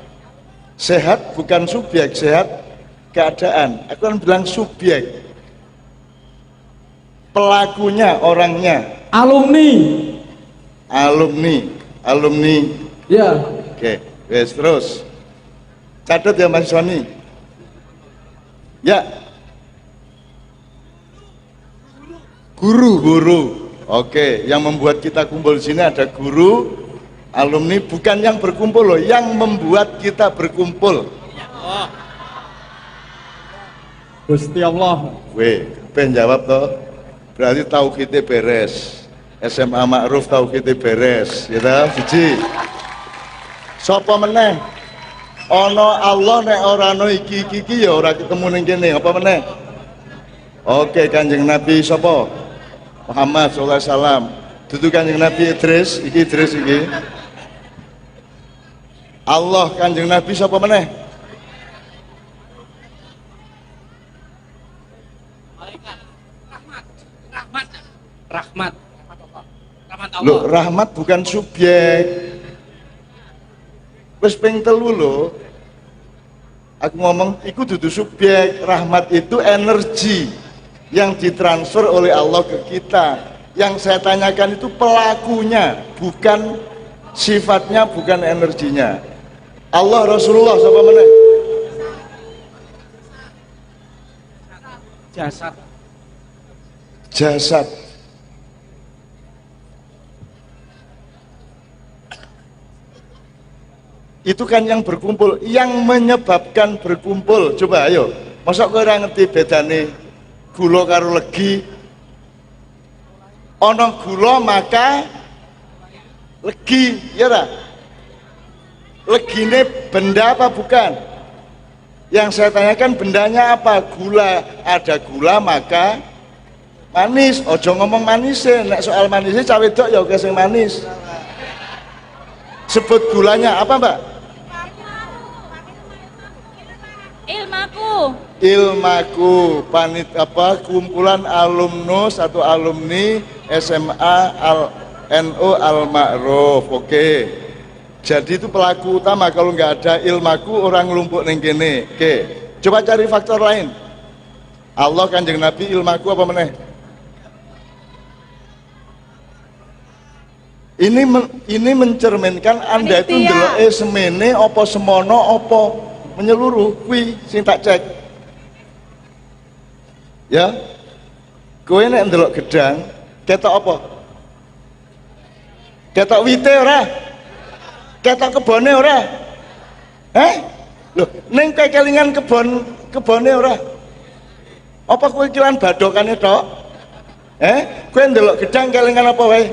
Sehat bukan subjek, sehat keadaan. Aku kan bilang subjek. Pelakunya, orangnya. Alumni. Alumni. Ya. Oke. Wes terus. Catat ya Mas Sony. Ya. Guru. Oke, yang membuat kita kumpul di sini ada guru, alumni, bukan yang berkumpul loh, yang membuat kita berkumpul. Gusti Allah. Weh, ben jawab toh. Berarti tauhidnya beres. SMA Ma'ruf tauhidnya beres, ya toh? Siji. Sapa meneh? Ana Allah nek ora ana iki ya ora ketemu ning kene. Apa meneh? Oke, Kanjeng Nabi sapa? Muhammad sallallahu alaihi wasallam. Dudu Kanjeng Nabi Idris iki. Allah Kanjeng Nabi sapa meneh? Rahmat. Loh, rahmat bukan subjek. Wis ping 3 lho. Aku ngomong iku dudu subjek. Rahmat itu energi yang ditransfer oleh Allah ke kita. Yang saya tanyakan itu pelakunya, bukan sifatnya, bukan energinya. Allah, Rasulullah siapa mana? Jasad. Itu kan yang berkumpul, yang menyebabkan berkumpul. Coba ayo, masa kowe ora ngerti bedane gula karo legi? Ana gula maka legi, ya ora? Legine benda apa bukan? Yang saya tanyakan bendanya apa? Gula. Ada gula maka manis. Ojo ngomong manis nek soal manisnya cawe wedok ya oke sing manis. Sebut gulanya apa, Mbak? Ilmaku kumpulan alumnus atau alumni SMA NU Al Ma'ruf. Oke. Jadi itu pelaku utama. Kalau nggak ada ilmaku orang lumpuk neng kene. Oke. Coba cari faktor lain. Allah Kanjeng Nabi ilmaku apa meneh? Ini mencerminkan Anda itu ndeloke semene apa semono apa menyeluruh kuwi sing tak cek. Ya. Kowe nek ndelok gedang, ketok apa? Ketok wite ora? Ketok kebone ora? Loh, ning kelingan kebone ora? Apa kowe kilan badokane tok? Kowe ndelok gedang kelingan apa wae?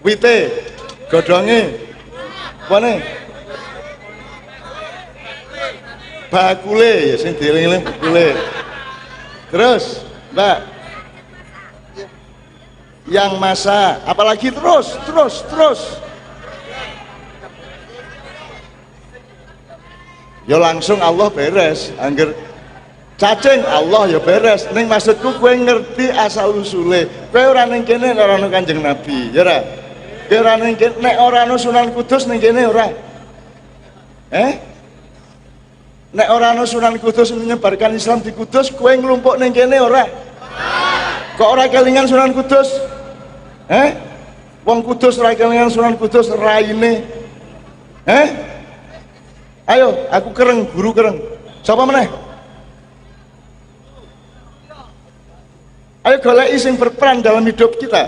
Wite, godhonge, apane? Bakule, ya sing dieling-eling bakule. Terus, Mbak, yang masak, apalagi terus. Ya langsung Allah beres, angger cacing Allah ya beres. Ning maksudku kowe ngerti asal usule. Kowe ora ning kene ora ono Kanjeng Nabi, ya ora? Kowe ora ning kene nek ora ono Sunan Kudus ning kene ora? Nek ora ono Sunan Kudus menyebarkan Islam di Kudus, kowe nglumpuk ning kene ora? Kok ora kelingan Sunan Kudus? Wong Kudus ora kelingan Sunan Kudus raine. Ayo, aku kereng, guru kereng. Sapa meneh? Ayo goleki sing berperan dalam hidup kita.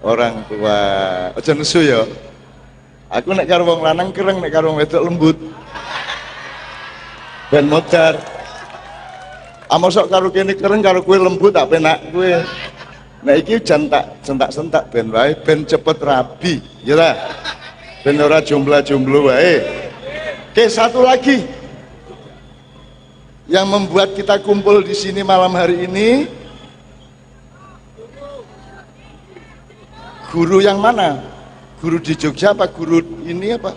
orang tua. Aja nesu ya. Aku nek karo wong lanang kereng, nek karo wong wedok lembut. Ben modar. Amosok karo kene kereng, karo kowe lembut tak penak kowe. Nek iki jan tak sentak-sentak ben wae ben cepet rabi, ya ta? Ben ora jomblo-jomblo wae. Oke, satu lagi yang membuat kita kumpul di sini malam hari ini, guru yang mana? Guru di Jogja apa guru ini apa?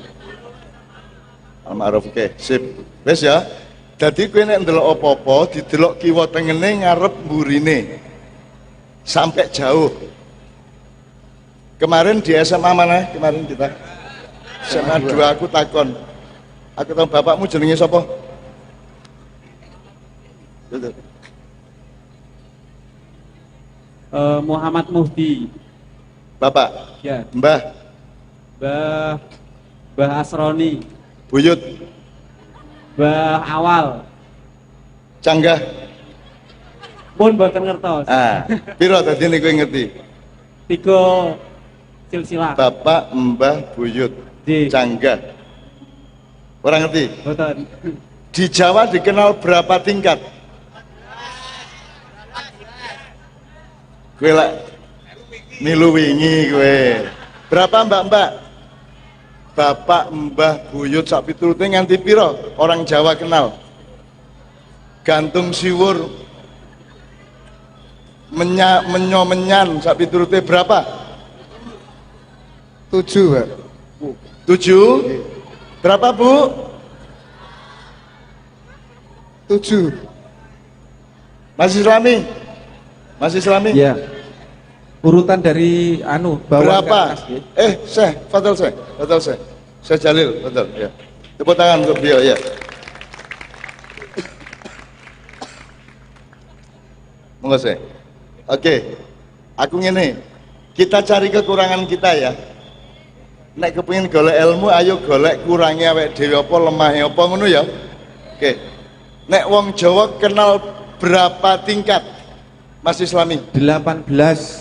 Almarhum. Oke, sip. Wes ya. Dadi kowe nek ndelok apa-apa didelok kiwa tengene ngarep mburine. Sampai jauh. Kemarin di SMA mana? Kemarin kita SMA 2 aku takon. Aku tahu bapakmu jenenge sapa? Betul. Muhammad Muhdi. Bapak? Ya. Mbah? Mbah Asroni. Buyut? Mbah Awal. Canggah? Pun boten ngertos. Piro tadi ini kowe ngerti? 3 silsilah. Bapak, Mbah, Buyut, Di. Canggah. Orang ngerti? Boten. Di Jawa dikenal berapa tingkat? Kowe lak milu wingi kowe. Berapa mbak-mbak? Bapak, Mbah, Buyut sak piturute nganti piro orang Jawa kenal? Gantung siwur menyan sak piturute berapa? 7, Pak. 7? Berapa, Bu? 7. Masih Islami? Masih Islami? Ya. Urutan dari bawah berapa? ke atas, ya. Fadal saya Jalil, betul ya. Tepuk tangan untuk beliau ya. Monggo saya. Oke. Aku ngene. Kita cari kekurangan kita ya. Nek kepengin golek ilmu, ayo golek kurangnya awake dhewe apa, lemahnya apa ngono ya. Oke. Nek wong Jawa kenal berapa tingkat? Mas Islami? 18.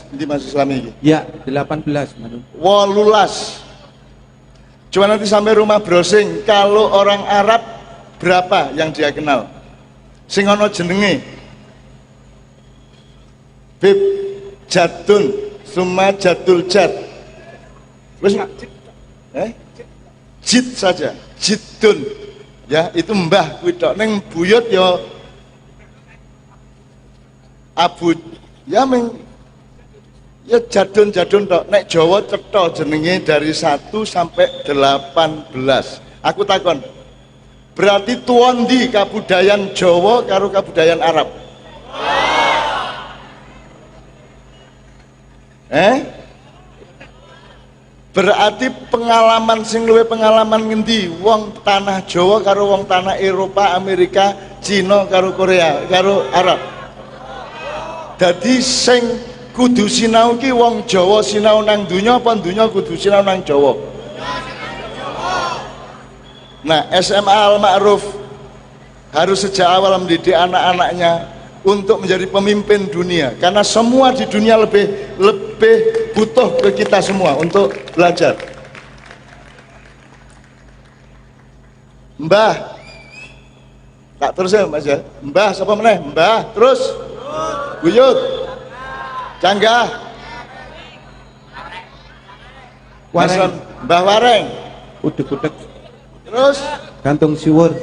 Di Mas Islami iki? Ya, 18. 18. Cuma nanti sampai rumah browsing, kalau orang Arab berapa yang dia kenal? Sing ana jenenge Bib Jadun, Summa Jadul Jad. Wis Jid saja, Jidun. Ya, itu mbah kuwi tok. Ning buyut ya Abu ya ya jadun tok. Nek Jawa cetha jenenge dari 1 sampai 18. Aku takon. Berarti tuwon di kabudayan Jawa karo kabudayan Arab? Berarti pengalaman sing luwih pengalaman ngendi? Wong tanah Jawa karo wong tanah Eropa, Amerika, Cina karo Korea, karo Arab. Dadi sing kudu sinau ki wong Jawa sinau nang dunya apa dunya kudu sinau nang Jawa? Nah, SMA Al-Ma'ruf harus sejak awal mendidik anak-anaknya untuk menjadi pemimpin dunia, karena semua di dunia lebih butuh ke kita semua untuk belajar. Mbah, tak terus ya Mas ya. Mbah siapa meneh? Mbah terus Buyut, Canggah, Wareng. Mbah Wareng, Udeg-udeg terus gantung siwur,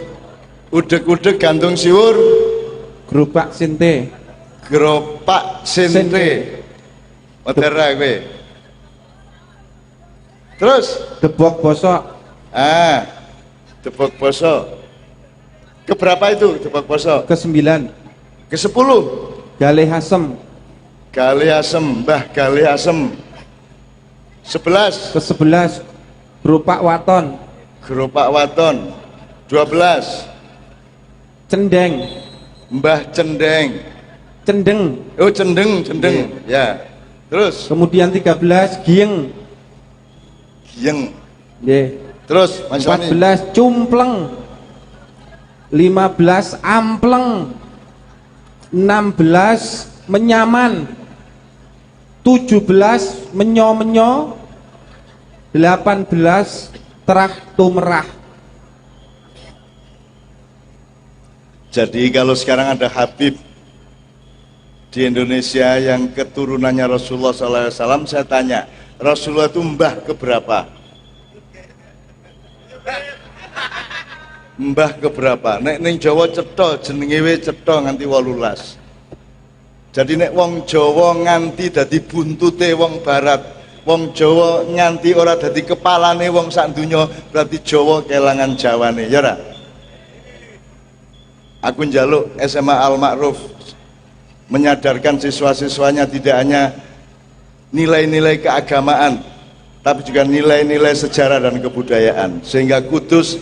udeg-udeg gantung siwur, gerobak sinte, geropak sinte. Modera kowe. Terus debok bosok, debok bosok. Keberapa itu debok bosok? ke-9, Ke-10. galih asem, Galih asem, Mbah Galih asem. 11. ke-11, geropak waton, Geropak waton. 12. cendeng, Mbah Cendeng. cendeng, Oh cendeng. Ya. Terus kemudian 13, gieng, Gieng. nggih. Terus Mas Lami. 14, cumpleng, 15, ampleng, 16, menyaman, 17 menyo-menyo, 18 terah tumerah. Jadi kalau sekarang ada Habib di Indonesia yang keturunannya Rasulullah SAW, saya tanya, Rasulullah itu mbah keberapa? Mbah keberapa? Nek ning Jawa cetha jenenge we cetha nganti 18. Jadi nek wong Jawa nganti dadi buntute wong barat, wong Jawa nganti ora dadi kepalane wong sak donya, berarti Jawa kelangan Jawane, ya ora? Aku njaluk SMA Al Ma'ruf menyadarkan siswa-siswanya tidak hanya nilai-nilai keagamaan, tapi juga nilai-nilai sejarah dan kebudayaan, sehingga Kudus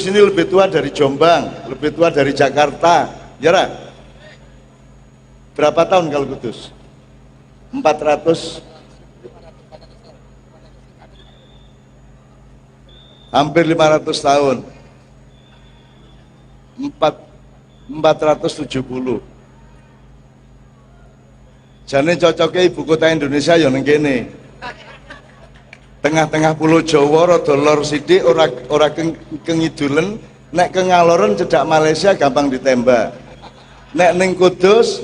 ini lebih tua dari Jombang, lebih tua dari Jakarta, ya rak? Berapa tahun kalau Kudus? 400, hampir 500 tahun, 470. Jane cocoknya ibu kota Indonesia ya neng kene. Tengah-tengah pulau Jawa rada lor sithik, ora kengidulen, nek ke ngaloren cedak Malaysia gampang ditembak. Nek ning Kudus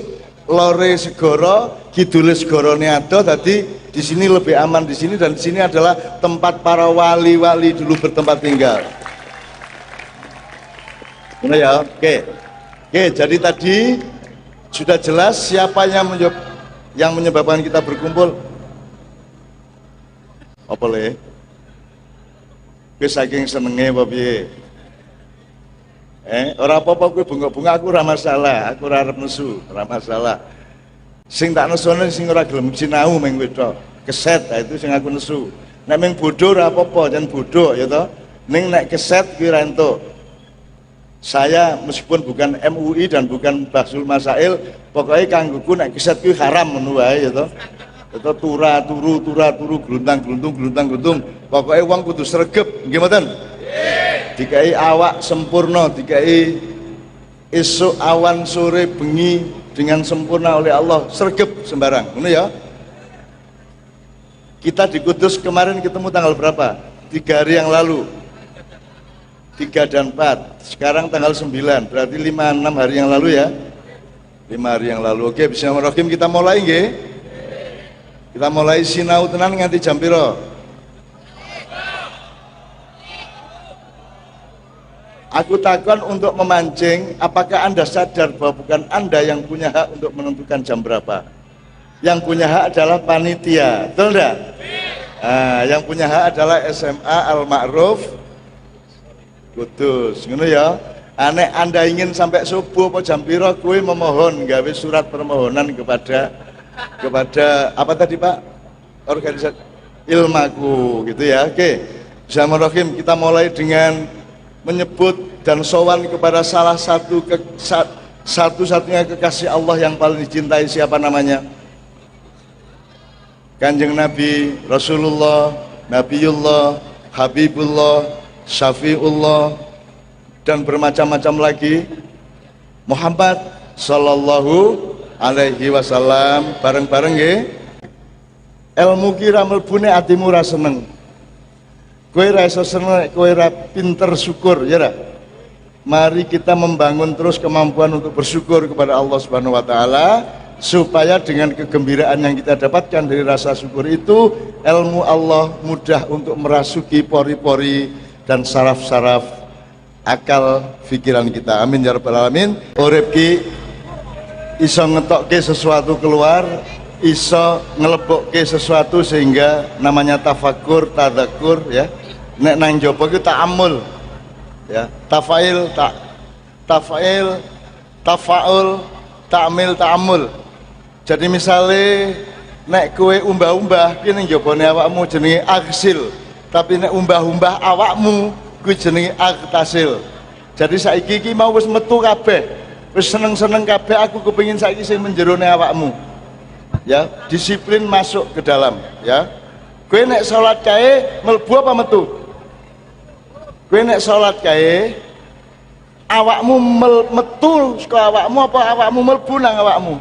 lore segara, kidule segarane adoh, dadi di sini lebih aman di sini, dan di sini adalah tempat para wali-wali dulu bertempat tinggal. Benar ya? Oke, jadi tadi sudah jelas siapa yang menyebabkan kita berkumpul. Apa le? Kowe saking senenge apa piye? Ora apa-apa kowe bunga-bunga, aku ora masalah, aku ora arep nesu, ora masalah. Sing tak nesone sing ora gelem sinau meng kowe tok. Keset itu sing aku nesu. Nek meng bodho ora apa-apa, jan bodho ya toh. Ning nek keset kuwi ra entuk. Saya meskipun bukan MUI dan bukan Bahsul Masail, pokoknya kanggoku nek keset kuwi haram ngono wae ya toh. Itu tura turu geluntang geluntung, pokoknya uang kudu sregep, nggih mboten? Dikai awak sempurna, dikai esok awan sore bengi dengan sempurna oleh Allah, sregep sembarang, ngono ya. Kita di Kudus kemarin ketemu tanggal berapa? 3 hari yang lalu, 3 dan 4, sekarang tanggal 9, berarti 5-6 hari yang lalu ya, 5 hari yang lalu. Oke, bismillahirrahmanirrahim, kita mulai nggih. Kita mulai sinau tenan nganti jam piro? Aku takon untuk memancing, apakah Anda sadar bahwa bukan Anda yang punya hak untuk menentukan jam berapa? Yang punya hak adalah panitia, betul enggak? Yang punya hak adalah SMA Al Ma'ruf Kudus, ngono ya. Nek Anda ingin sampai subuh apa jam piro, kuwi memohon gawe surat permohonan kepada apa tadi Pak? Organisasi Ilmaku gitu ya. Oke. Bismillahirrahmanirrahim, kita mulai dengan menyebut dan sowan kepada salah satu satu-satunya kekasih Allah yang paling dicintai. Siapa namanya? Kanjeng Nabi, Rasulullah, Nabiullah, Habibullah, Syafiullah, dan bermacam-macam lagi. Muhammad sallallahu alaihi wasallam. Bareng-bareng nggih. Ilmu ki ra mlebune atimu ra seneng. Kowe ra iso seneng, kowe ra pinter syukur, ya ra? Mari kita membangun terus kemampuan untuk bersyukur kepada Allah Subhanahu wa taala, supaya dengan kegembiraan yang kita dapatkan dari rasa syukur itu, ilmu Allah mudah untuk merasuki pori-pori dan saraf-saraf akal pikiran kita. Amin ya rabbal alamin. Urip ki iso ngetokke sesuatu keluar, iso ngelebokke sesuatu sehingga namanya tafakur, tadzakur ya. Nek nang jaba ku ta'ammul ya, tafail, tafaul, ta'mil, ta'ammul. Jadi misalnya nek kowe umbah-umbah ki ning jabane awakmu jenenge aksil, tapi nek umbah-umbah awakmu kuwi jenenge aktasil. Jadi saiki iki mau wis metu kabeh, wis seneng-seneng kabeh, aku kepengin saiki sing menjerone awakmu. Ya, disiplin masuk ke dalam ya. Kowe nek salat kae mlebu apa metu? Kowe nek salat kae awakmu metu saka awakmu apa awakmu mlebu nang awakmu?